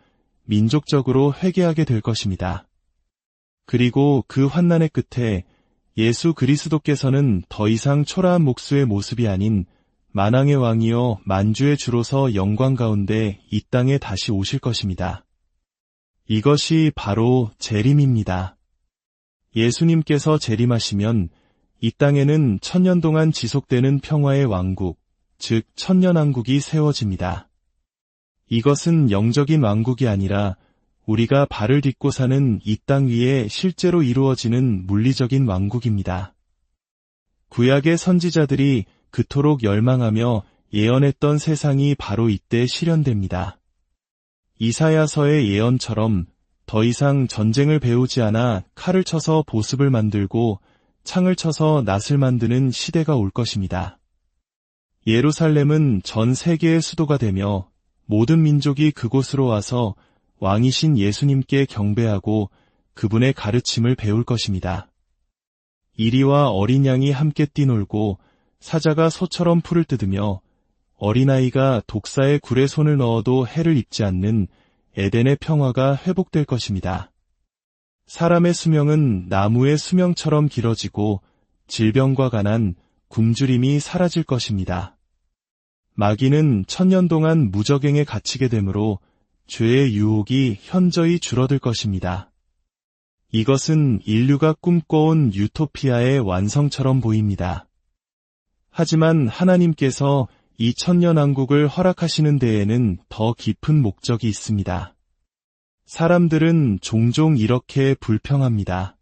민족적으로 회개하게 될 것입니다. 그리고 그 환난의 끝에 예수 그리스도께서는 더 이상 초라한 목수의 모습이 아닌 만왕의 왕이요 만주의 주로서 영광 가운데 이 땅에 다시 오실 것입니다. 이것이 바로 재림입니다. 예수님께서 재림하시면 이 땅에는 1000년 동안 지속되는 평화의 왕국, 즉 천년왕국이 세워집니다. 이것은 영적인 왕국이 아니라 우리가 발을 딛고 사는 이 땅 위에 실제로 이루어지는 물리적인 왕국입니다. 구약의 선지자들이 그토록 열망하며 예언했던 세상이 바로 이때 실현됩니다. 이사야서의 예언처럼 더 이상 전쟁을 배우지 않아 칼을 쳐서 보습을 만들고 창을 쳐서 낫을 만드는 시대가 올 것입니다. 예루살렘은 전 세계의 수도가 되며 모든 민족이 그곳으로 와서 왕이신 예수님께 경배하고 그분의 가르침을 배울 것입니다. 이리와 어린 양이 함께 뛰놀고 사자가 소처럼 풀을 뜯으며 어린아이가 독사의 굴에 손을 넣어도 해를 입지 않는 에덴의 평화가 회복될 것입니다. 사람의 수명은 나무의 수명처럼 길어지고 질병과 가난, 굶주림이 사라질 것입니다. 마귀는 1000년 동안 무적행에 갇히게 되므로 죄의 유혹이 현저히 줄어들 것입니다. 이것은 인류가 꿈꿔온 유토피아의 완성처럼 보입니다. 하지만 하나님께서 이 천년왕국을 허락하시는 데에는 더 깊은 목적이 있습니다. 사람들은 종종 이렇게 불평합니다.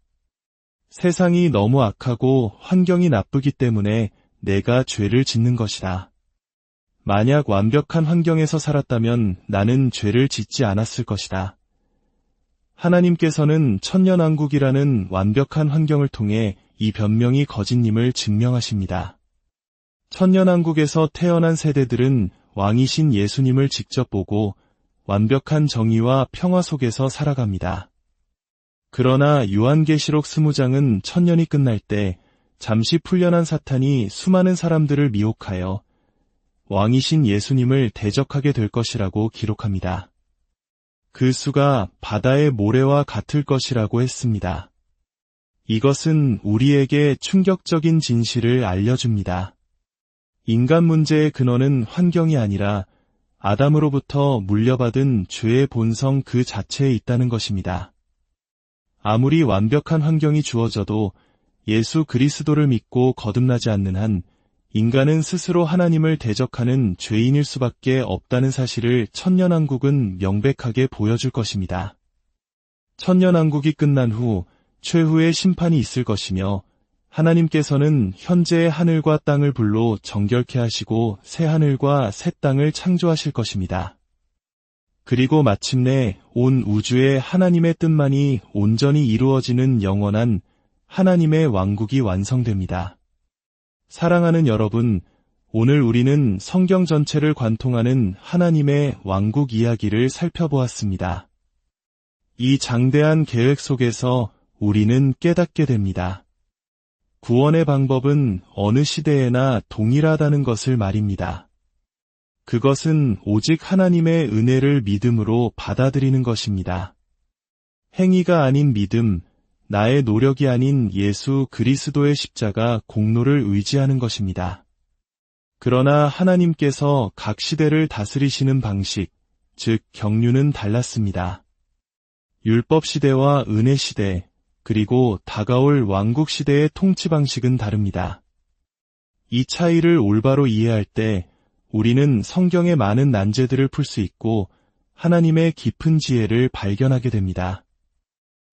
세상이 너무 악하고 환경이 나쁘기 때문에 내가 죄를 짓는 것이다. 만약 완벽한 환경에서 살았다면 나는 죄를 짓지 않았을 것이다. 하나님께서는 천년왕국이라는 완벽한 환경을 통해 이 변명이 거짓임을 증명하십니다. 천년왕국에서 태어난 세대들은 왕이신 예수님을 직접 보고 완벽한 정의와 평화 속에서 살아갑니다. 그러나 요한계시록 20장은 1000년이 끝날 때 잠시 풀려난 사탄이 수많은 사람들을 미혹하여 왕이신 예수님을 대적하게 될 것이라고 기록합니다. 그 수가 바다의 모래와 같을 것이라고 했습니다. 이것은 우리에게 충격적인 진실을 알려줍니다. 인간 문제의 근원은 환경이 아니라 아담으로부터 물려받은 죄의 본성 그 자체에 있다는 것입니다. 아무리 완벽한 환경이 주어져도 예수 그리스도를 믿고 거듭나지 않는 한 인간은 스스로 하나님을 대적하는 죄인일 수밖에 없다는 사실을 천년왕국은 명백하게 보여줄 것입니다. 천년왕국이 끝난 후 최후의 심판이 있을 것이며 하나님께서는 현재의 하늘과 땅을 불로 정결케 하시고 새 하늘과 새 땅을 창조하실 것입니다. 그리고 마침내 온 우주에 하나님의 뜻만이 온전히 이루어지는 영원한 하나님의 왕국이 완성됩니다. 사랑하는 여러분, 오늘 우리는 성경 전체를 관통하는 하나님의 왕국 이야기를 살펴보았습니다. 이 장대한 계획 속에서 우리는 깨닫게 됩니다. 구원의 방법은 어느 시대에나 동일하다는 것을 말입니다. 그것은 오직 하나님의 은혜를 믿음으로 받아들이는 것입니다. 행위가 아닌 믿음, 나의 노력이 아닌 예수 그리스도의 십자가 공로를 의지하는 것입니다. 그러나 하나님께서 각 시대를 다스리시는 방식, 즉 경륜은 달랐습니다. 율법 시대와 은혜 시대, 그리고 다가올 왕국 시대의 통치 방식은 다릅니다. 이 차이를 올바로 이해할 때 우리는 성경의 많은 난제들을 풀 수 있고 하나님의 깊은 지혜를 발견하게 됩니다.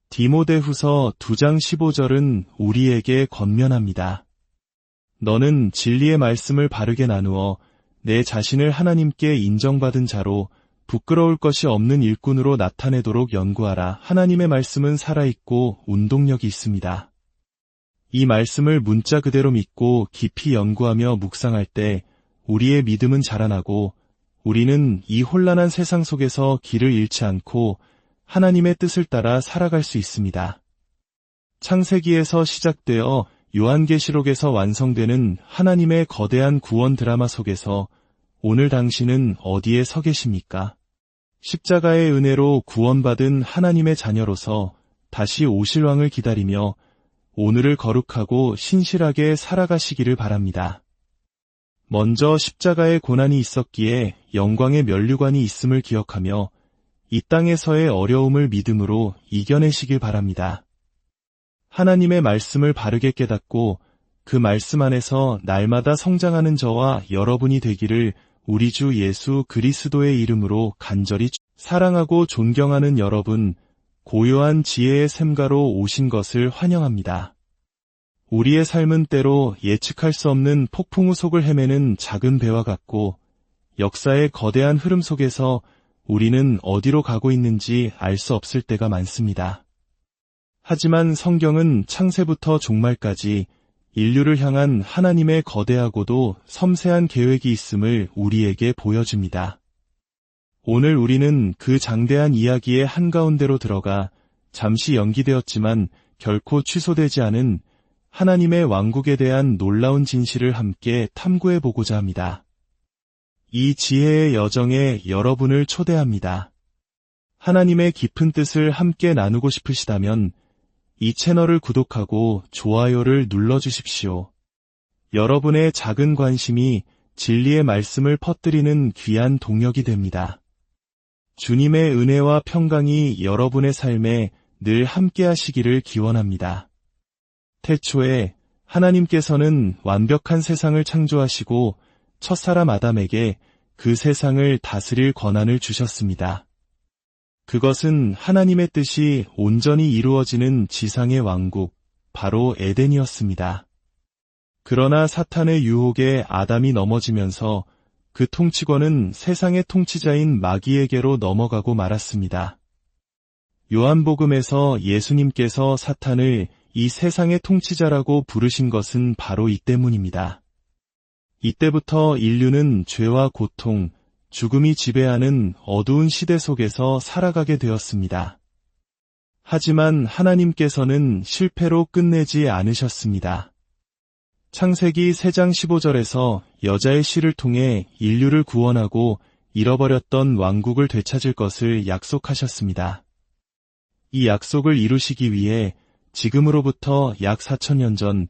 디모데후서 2장 15절은 우리에게 권면합니다. 너는 진리의 말씀을 바르게 나누어 내 자신을 하나님께 인정받은 자로 부끄러울 것이 없는 일꾼으로 나타내도록 연구하라. 하나님의 말씀은 살아있고 운동력이 있습니다. 이 말씀을 문자 그대로 믿고 깊이 연구하며 묵상할 때 우리의 믿음은 자라나고 우리는 이 혼란한 세상 속에서 길을 잃지 않고 하나님의 뜻을 따라 살아갈 수 있습니다. 창세기에서 시작되어 요한계시록에서 완성되는 하나님의 거대한 구원 드라마 속에서 오늘 당신은 어디에 서 계십니까? 십자가의 은혜로 구원받은 하나님의 자녀로서 다시 오실 왕을 기다리며 오늘을 거룩하고 신실하게 살아가시기를 바랍니다. 먼저 십자가의 고난이 있었기에 영광의 면류관이 있음을 기억하며 이 땅에서의 어려움을 믿음으로 이겨내시길 바랍니다. 하나님의 말씀을 바르게 깨닫고 그 말씀 안에서 날마다 성장하는 저와 여러분이 되기를 우리 주 예수 그리스도의 이름으로 간절히 사랑하고 존경하는 여러분, 고요한 지혜의 샘가로 오신 것을 환영합니다. 우리의 삶은 때로 예측할 수 없는 폭풍우 속을 헤매는 작은 배와 같고 역사의 거대한 흐름 속에서 우리는 어디로 가고 있는지 알 수 없을 때가 많습니다. 하지만 성경은 창세부터 종말까지 인류를 향한 하나님의 거대하고도 섬세한 계획이 있음을 우리에게 보여줍니다. 오늘 우리는 그 장대한 이야기의 한가운데로 들어가 잠시 연기되었지만 결코 취소되지 않은 하나님의 왕국에 대한 놀라운 진실을 함께 탐구해보고자 합니다. 이 지혜의 여정에 여러분을 초대합니다. 하나님의 깊은 뜻을 함께 나누고 싶으시다면 이 채널을 구독하고 좋아요를 눌러주십시오. 여러분의 작은 관심이 진리의 말씀을 퍼뜨리는 귀한 동력이 됩니다. 주님의 은혜와 평강이 여러분의 삶에 늘 함께 하시기를 기원합니다. 태초에 하나님께서는 완벽한 세상을 창조하시고 첫사람 아담에게 그 세상을 다스릴 권한을 주셨습니다. 그것은 하나님의 뜻이 온전히 이루어지는 지상의 왕국, 바로 에덴이었습니다. 그러나 사탄의 유혹에 아담이 넘어지면서 그 통치권은 세상의 통치자인 마귀에게로 넘어가고 말았습니다. 요한복음에서 예수님께서 사탄을 이 세상의 통치자라고 부르신 것은 바로 이 때문입니다. 이때부터 인류는 죄와 고통, 죽음이 지배하는 어두운 시대 속에서 살아가게 되었습니다. 하지만 하나님께서는 실패로 끝내지 않으셨습니다. 창세기 3장 15절에서 여자의 씨를 통해 인류를 구원하고 잃어버렸던 왕국을 되찾을 것을 약속하셨습니다. 이 약속을 이루시기 위해 지금으로부터 약 4,000년 전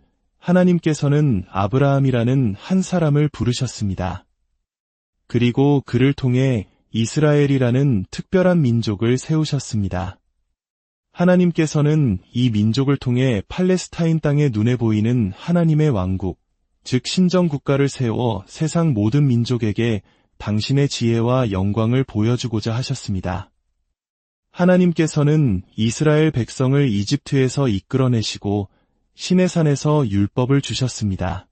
하나님께서는 아브라함이라는 한 사람을 부르셨습니다. 그리고 그를 통해 이스라엘이라는 특별한 민족을 세우셨습니다. 하나님께서는 이 민족을 통해 팔레스타인 땅의 눈에 보이는 하나님의 왕국, 즉 신정 국가를 세워 세상 모든 민족에게 당신의 지혜와 영광을 보여주고자 하셨습니다. 하나님께서는 이스라엘 백성을 이집트에서 이끌어내시고 시내산에서 율법을 주셨습니다.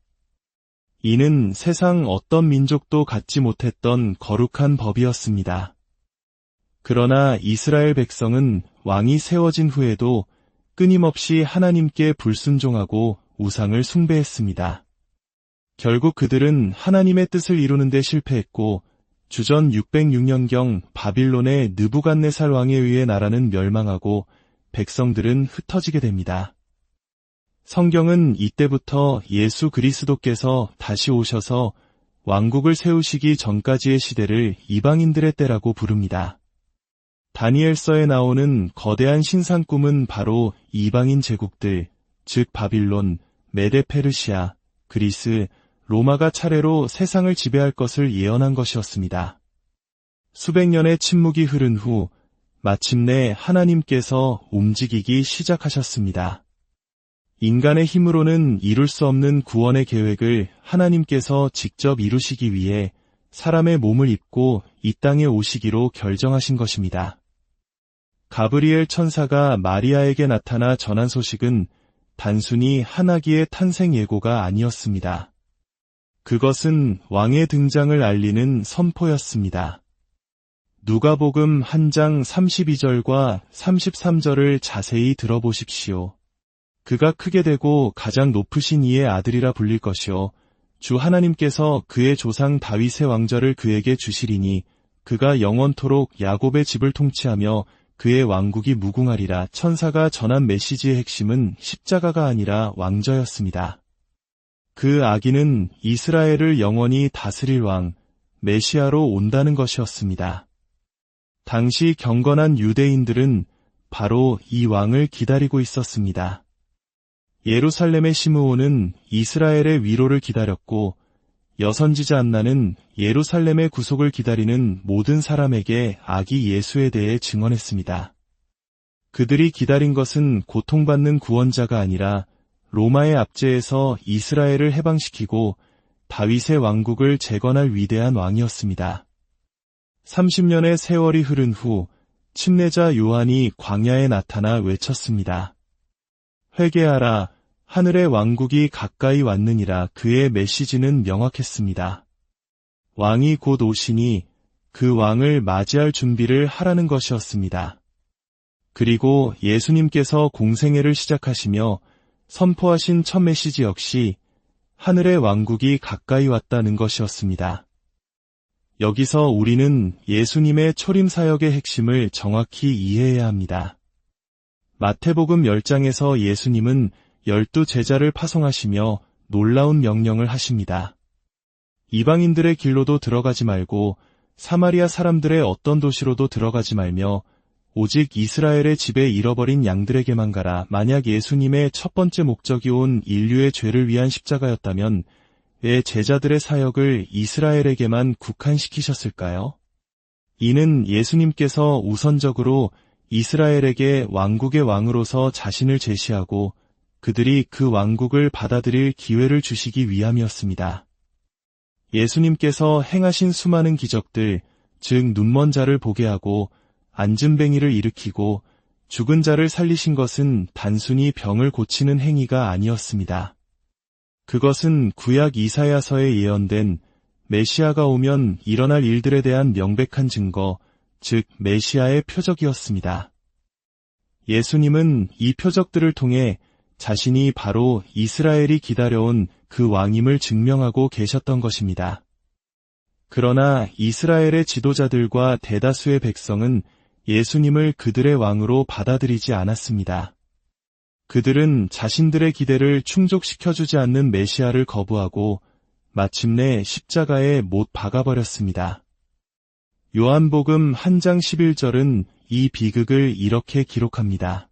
이는 세상 어떤 민족도 갖지 못했던 거룩한 법이었습니다. 그러나 이스라엘 백성은 왕이 세워진 후에도 끊임없이 하나님께 불순종하고 우상을 숭배했습니다. 결국 그들은 하나님의 뜻을 이루는 데 실패했고 주전 606년경 바빌론의 느부갓네살 왕에 의해 나라는 멸망하고 백성들은 흩어지게 됩니다. 성경은 이때부터 예수 그리스도께서 다시 오셔서 왕국을 세우시기 전까지의 시대를 이방인들의 때라고 부릅니다. 다니엘서에 나오는 거대한 신상꿈은 바로 이방인 제국들, 즉 바빌론, 메데페르시아, 그리스, 로마가 차례로 세상을 지배할 것을 예언한 것이었습니다. 수백 년의 침묵이 흐른 후 마침내 하나님께서 움직이기 시작하셨습니다. 인간의 힘으로는 이룰 수 없는 구원의 계획을 하나님께서 직접 이루시기 위해 사람의 몸을 입고 이 땅에 오시기로 결정하신 것입니다. 가브리엘 천사가 마리아에게 나타나 전한 소식은 단순히 한 아기의 탄생 예고가 아니었습니다. 그것은 왕의 등장을 알리는 선포였습니다. 누가복음 1장 32절과 33절을 자세히 들어보십시오. 그가 크게 되고 가장 높으신 이의 아들이라 불릴 것이요 주 하나님께서 그의 조상 다윗의 왕좌를 그에게 주시리니 그가 영원토록 야곱의 집을 통치하며 그의 왕국이 무궁하리라. 천사가 전한 메시지의 핵심은 십자가가 아니라 왕좌였습니다. 그 아기는 이스라엘을 영원히 다스릴 왕, 메시아로 온다는 것이었습니다. 당시 경건한 유대인들은 바로 이 왕을 기다리고 있었습니다. 예루살렘의 시므온은 이스라엘의 위로를 기다렸고 여선지자 안나는 예루살렘의 구속을 기다리는 모든 사람에게 아기 예수에 대해 증언했습니다. 그들이 기다린 것은 고통받는 구원자가 아니라 로마의 압제에서 이스라엘을 해방시키고 다윗의 왕국을 재건할 위대한 왕이었습니다. 30년의 세월이 흐른 후 침례자 요한이 광야에 나타나 외쳤습니다. 회개하라, 하늘의 왕국이 가까이 왔느니라. 그의 메시지는 명확했습니다. 왕이 곧 오시니 그 왕을 맞이할 준비를 하라는 것이었습니다. 그리고 예수님께서 공생애를 시작하시며 선포하신 첫 메시지 역시 하늘의 왕국이 가까이 왔다는 것이었습니다. 여기서 우리는 예수님의 초림 사역의 핵심을 정확히 이해해야 합니다. 마태복음 10장에서 예수님은 12제자를 파송하시며 놀라운 명령을 하십니다. 이방인들의 길로도 들어가지 말고 사마리아 사람들의 어떤 도시로도 들어가지 말며 오직 이스라엘의 집에 잃어버린 양들에게만 가라. 만약 예수님의 첫 번째 목적이 온 인류의 죄를 위한 십자가였다면 왜 제자들의 사역을 이스라엘에게만 국한시키셨을까요? 이는 예수님께서 우선적으로 이스라엘에게 왕국의 왕으로서 자신을 제시하고 그들이 그 왕국을 받아들일 기회를 주시기 위함이었습니다. 예수님께서 행하신 수많은 기적들, 즉 눈먼 자를 보게 하고 앉은뱅이를 일으키고 죽은 자를 살리신 것은 단순히 병을 고치는 행위가 아니었습니다. 그것은 구약 이사야서에 예언된 메시아가 오면 일어날 일들에 대한 명백한 증거, 즉 메시아의 표적이었습니다. 예수님은 이 표적들을 통해 자신이 바로 이스라엘이 기다려온 그 왕임을 증명하고 계셨던 것입니다. 그러나 이스라엘의 지도자들과 대다수의 백성은 예수님을 그들의 왕으로 받아들이지 않았습니다. 그들은 자신들의 기대를 충족시켜주지 않는 메시아를 거부하고 마침내 십자가에 못 박아버렸습니다. 요한복음 1장 11절은 이 비극을 이렇게 기록합니다.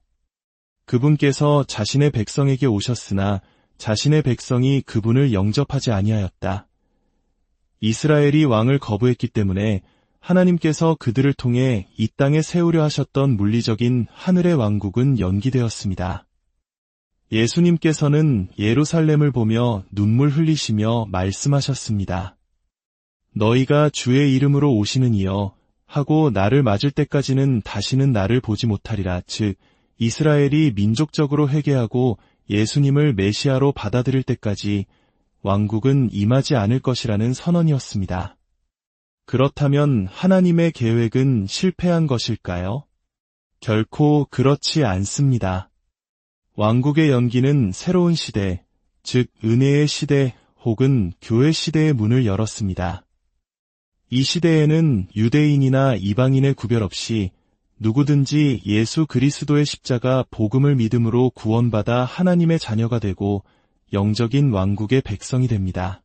그분께서 자신의 백성에게 오셨으나 자신의 백성이 그분을 영접하지 아니하였다. 이스라엘이 왕을 거부했기 때문에 하나님께서 그들을 통해 이 땅에 세우려 하셨던 물리적인 하늘의 왕국은 연기되었습니다. 예수님께서는 예루살렘을 보며 눈물 흘리시며 말씀하셨습니다. 너희가 주의 이름으로 오시는 이여 하고 나를 맞을 때까지는 다시는 나를 보지 못하리라. 즉 이스라엘이 민족적으로 회개하고 예수님을 메시아로 받아들일 때까지 왕국은 임하지 않을 것이라는 선언이었습니다. 그렇다면 하나님의 계획은 실패한 것일까요? 결코 그렇지 않습니다. 왕국의 연기는 새로운 시대, 즉 은혜의 시대 혹은 교회 시대의 문을 열었습니다. 이 시대에는 유대인이나 이방인의 구별 없이 누구든지 예수 그리스도의 십자가 복음을 믿음으로 구원받아 하나님의 자녀가 되고 영적인 왕국의 백성이 됩니다.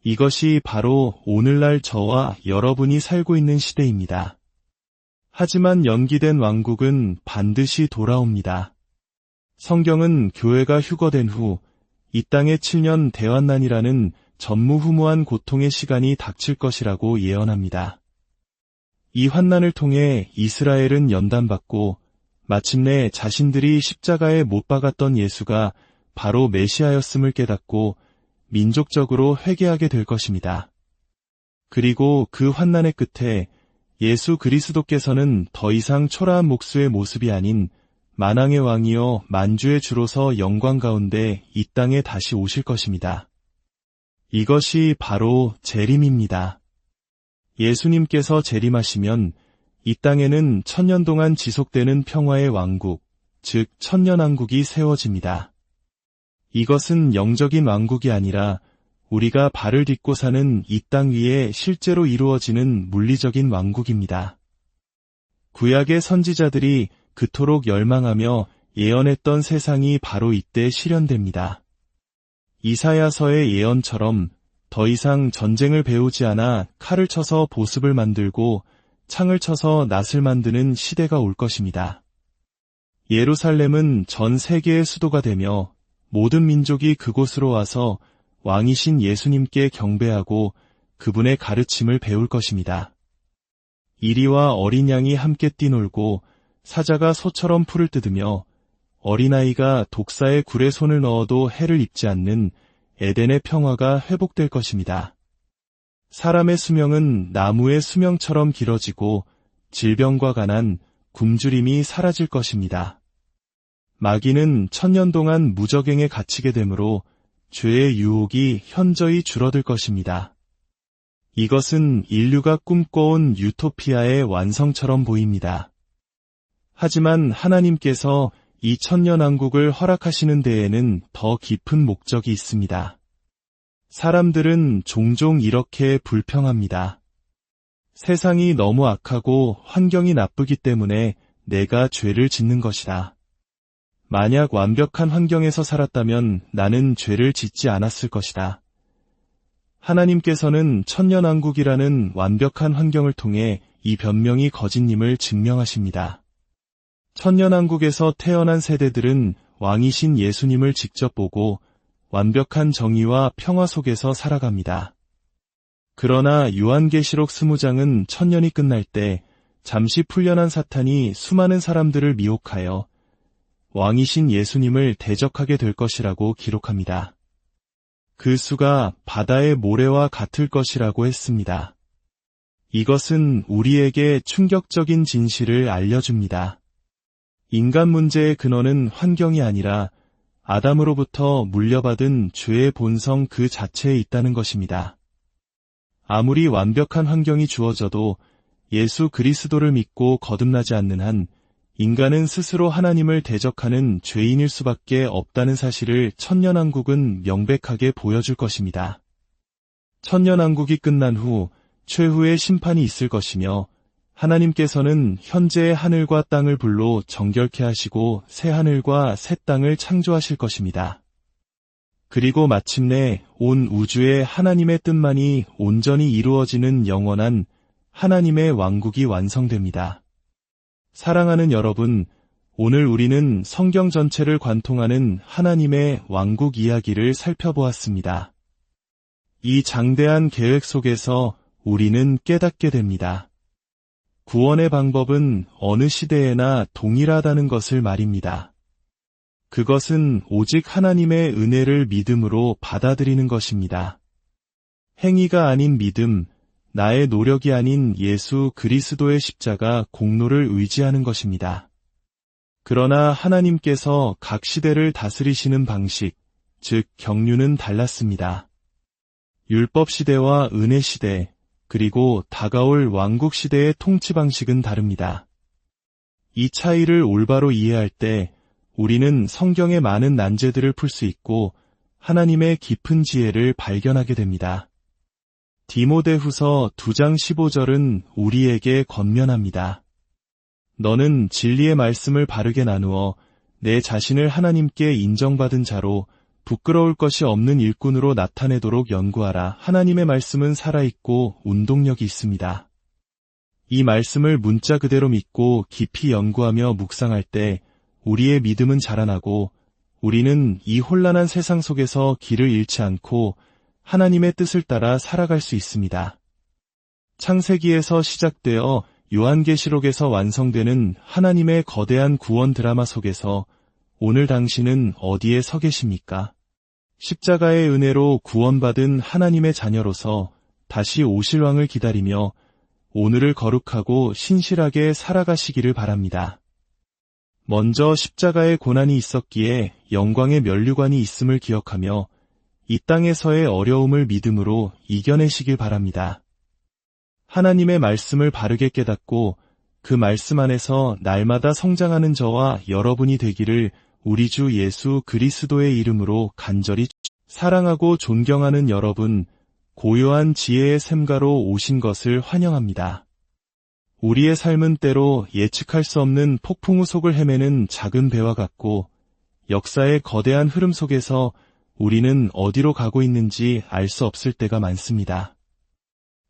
이것이 바로 오늘날 저와 여러분이 살고 있는 시대입니다. 하지만 연기된 왕국은 반드시 돌아옵니다. 성경은 교회가 휴거된 후 이 땅에 7년 대환난이라는 전무후무한 고통의 시간이 닥칠 것이라고 예언합니다. 이 환난을 통해 이스라엘은 연단받고 마침내 자신들이 십자가에 못 박았던 예수가 바로 메시아였음을 깨닫고 민족적으로 회개하게 될 것입니다. 그리고 그 환난의 끝에 예수 그리스도께서는 더 이상 초라한 목수의 모습이 아닌 만왕의 왕이요 만주의 주로서 영광 가운데 이 땅에 다시 오실 것입니다. 이것이 바로 재림입니다. 예수님께서 재림하시면 이 땅에는 1000년 동안 지속되는 평화의 왕국, 즉 천년왕국이 세워집니다. 이것은 영적인 왕국이 아니라 우리가 발을 딛고 사는 이 땅 위에 실제로 이루어지는 물리적인 왕국입니다. 구약의 선지자들이 그토록 열망하며 예언했던 세상이 바로 이때 실현됩니다. 이사야서의 예언처럼 더 이상 전쟁을 배우지 않아 칼을 쳐서 보습을 만들고 창을 쳐서 낫을 만드는 시대가 올 것입니다. 예루살렘은 전 세계의 수도가 되며 모든 민족이 그곳으로 와서 왕이신 예수님께 경배하고 그분의 가르침을 배울 것입니다. 이리와 어린 양이 함께 뛰놀고 사자가 소처럼 풀을 뜯으며 어린아이가 독사의 굴에 손을 넣어도 해를 입지 않는 에덴의 평화가 회복될 것입니다. 사람의 수명은 나무의 수명처럼 길어지고 질병과 가난, 굶주림이 사라질 것입니다. 마귀는 1000년 동안 무적행에 갇히게 되므로 죄의 유혹이 현저히 줄어들 것입니다. 이것은 인류가 꿈꿔온 유토피아의 완성처럼 보입니다. 하지만 하나님께서 이 천년왕국을 허락하시는 데에는 더 깊은 목적이 있습니다. 사람들은 종종 이렇게 불평합니다. 세상이 너무 악하고 환경이 나쁘기 때문에 내가 죄를 짓는 것이다. 만약 완벽한 환경에서 살았다면 나는 죄를 짓지 않았을 것이다. 하나님께서는 천년왕국이라는 완벽한 환경을 통해 이 변명이 거짓임을 증명하십니다. 천년왕국에서 태어난 세대들은 왕이신 예수님을 직접 보고 완벽한 정의와 평화 속에서 살아갑니다. 그러나 요한계시록 20장은 천년이 끝날 때 잠시 풀려난 사탄이 수많은 사람들을 미혹하여 왕이신 예수님을 대적하게 될 것이라고 기록합니다. 그 수가 바다의 모래와 같을 것이라고 했습니다. 이것은 우리에게 충격적인 진실을 알려줍니다. 인간 문제의 근원은 환경이 아니라 아담으로부터 물려받은 죄의 본성 그 자체에 있다는 것입니다. 아무리 완벽한 환경이 주어져도 예수 그리스도를 믿고 거듭나지 않는 한 인간은 스스로 하나님을 대적하는 죄인일 수밖에 없다는 사실을 천년왕국은 명백하게 보여줄 것입니다. 천년왕국이 끝난 후 최후의 심판이 있을 것이며 하나님께서는 현재의 하늘과 땅을 불로 정결케 하시고 새 하늘과 새 땅을 창조하실 것입니다. 그리고 마침내 온 우주에 하나님의 뜻만이 온전히 이루어지는 영원한 하나님의 왕국이 완성됩니다. 사랑하는 여러분, 오늘 우리는 성경 전체를 관통하는 하나님의 왕국 이야기를 살펴보았습니다. 이 장대한 계획 속에서 우리는 깨닫게 됩니다. 구원의 방법은 어느 시대에나 동일하다는 것을 말입니다. 그것은 오직 하나님의 은혜를 믿음으로 받아들이는 것입니다. 행위가 아닌 믿음, 나의 노력이 아닌 예수 그리스도의 십자가 공로를 의지하는 것입니다. 그러나 하나님께서 각 시대를 다스리시는 방식, 즉 경륜은 달랐습니다. 율법 시대와 은혜 시대, 그리고 다가올 왕국 시대의 통치 방식은 다릅니다. 이 차이를 올바로 이해할 때 우리는 성경의 많은 난제들을 풀 수 있고 하나님의 깊은 지혜를 발견하게 됩니다. 디모데후서 2장 15절은 우리에게 권면합니다. 너는 진리의 말씀을 바르게 나누어 내 자신을 하나님께 인정받은 자로 부끄러울 것이 없는 일꾼으로 나타내도록 연구하라. 하나님의 말씀은 살아있고 운동력이 있습니다. 이 말씀을 문자 그대로 믿고 깊이 연구하며 묵상할 때 우리의 믿음은 자라나고 우리는 이 혼란한 세상 속에서 길을 잃지 않고 하나님의 뜻을 따라 살아갈 수 있습니다. 창세기에서 시작되어 요한계시록에서 완성되는 하나님의 거대한 구원 드라마 속에서 오늘 당신은 어디에 서 계십니까? 십자가의 은혜로 구원받은 하나님의 자녀로서 다시 오실 왕을 기다리며 오늘을 거룩하고 신실하게 살아가시기를 바랍니다. 먼저 십자가의 고난이 있었기에 영광의 면류관이 있음을 기억하며 이 땅에서의 어려움을 믿음으로 이겨내시길 바랍니다. 하나님의 말씀을 바르게 깨닫고 그 말씀 안에서 날마다 성장하는 저와 여러분이 되기를 우리 주 예수 그리스도의 이름으로 간절히 사랑하고 존경하는 여러분, 고요한 지혜의 샘가로 오신 것을 환영합니다. 우리의 삶은 때로 예측할 수 없는 폭풍우 속을 헤매는 작은 배와 같고 역사의 거대한 흐름 속에서 우리는 어디로 가고 있는지 알 수 없을 때가 많습니다.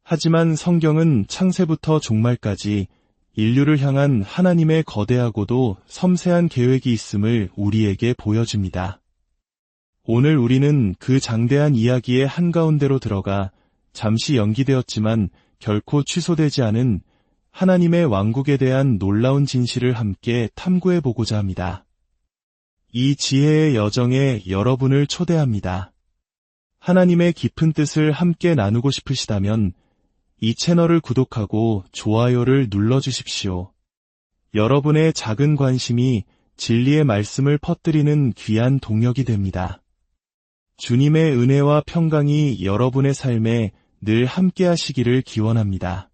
하지만 성경은 창세부터 종말까지 인류를 향한 하나님의 거대하고도 섬세한 계획이 있음을 우리에게 보여줍니다. 오늘 우리는 그 장대한 이야기의 한가운데로 들어가 잠시 연기되었지만 결코 취소되지 않은 하나님의 왕국에 대한 놀라운 진실을 함께 탐구해보고자 합니다. 이 지혜의 여정에 여러분을 초대합니다. 하나님의 깊은 뜻을 함께 나누고 싶으시다면 이 채널을 구독하고 좋아요를 눌러주십시오. 여러분의 작은 관심이 진리의 말씀을 퍼뜨리는 귀한 동력이 됩니다. 주님의 은혜와 평강이 여러분의 삶에 늘 함께 하시기를 기원합니다.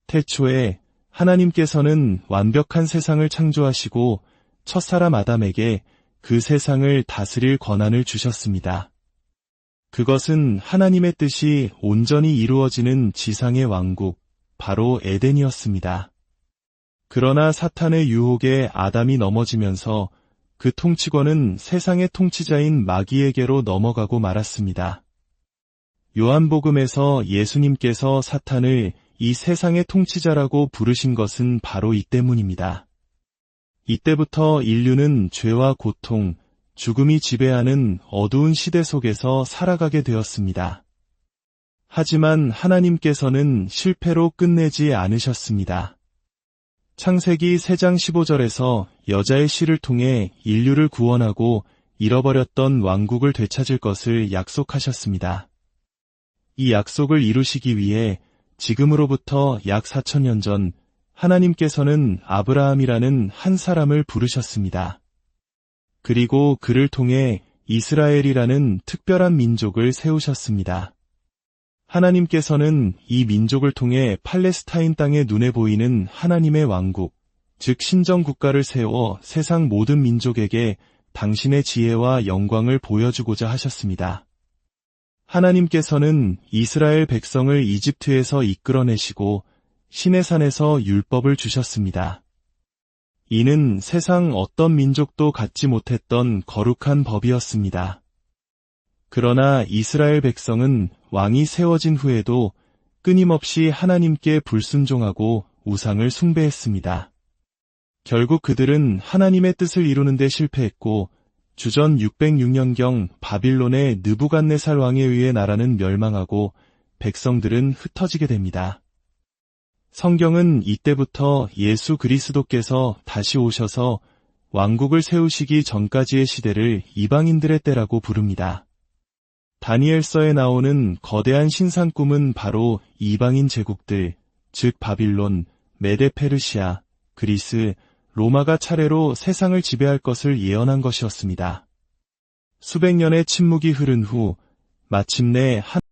태초에 하나님께서는 완벽한 세상을 창조하시고 첫사람 아담에게 그 세상을 다스릴 권한을 주셨습니다. 그것은 하나님의 뜻이 온전히 이루어지는 지상의 왕국, 바로 에덴이었습니다. 그러나 사탄의 유혹에 아담이 넘어지면서 그 통치권은 세상의 통치자인 마귀에게로 넘어가고 말았습니다. 요한복음에서 예수님께서 사탄을 이 세상의 통치자라고 부르신 것은 바로 이 때문입니다. 이때부터 인류는 죄와 고통, 죽음이 지배하는 어두운 시대 속에서 살아가게 되었습니다. 하지만 하나님께서는 실패로 끝내지 않으셨습니다. 창세기 3장 15절에서 여자의 씨를 통해 인류를 구원하고 잃어버렸던 왕국을 되찾을 것을 약속하셨습니다. 이 약속을 이루시기 위해 지금으로부터 약 4000년 전 하나님께서는 아브라함이라는 한 사람을 부르셨습니다. 그리고 그를 통해 이스라엘이라는 특별한 민족을 세우셨습니다. 하나님께서는 이 민족을 통해 팔레스타인 땅에 눈에 보이는 하나님의 왕국, 즉 신정국가를 세워 세상 모든 민족에게 당신의 지혜와 영광을 보여주고자 하셨습니다. 하나님께서는 이스라엘 백성을 이집트에서 이끌어내시고 시내산에서 율법을 주셨습니다. 이는 세상 어떤 민족도 갖지 못했던 거룩한 법이었습니다. 그러나 이스라엘 백성은 왕이 세워진 후에도 끊임없이 하나님께 불순종하고 우상을 숭배했습니다. 결국 그들은 하나님의 뜻을 이루는 데 실패했고 주전 606년경 바빌론의 느부갓네살 왕에 의해 나라는 멸망하고 백성들은 흩어지게 됩니다. 성경은 이때부터 예수 그리스도께서 다시 오셔서 왕국을 세우시기 전까지의 시대를 이방인들의 때라고 부릅니다. 다니엘서에 나오는 거대한 신상 꿈은 바로 이방인 제국들, 즉 바빌론, 메데 페르시아, 그리스, 로마가 차례로 세상을 지배할 것을 예언한 것이었습니다. 수백 년의 침묵이 흐른 후 마침내 한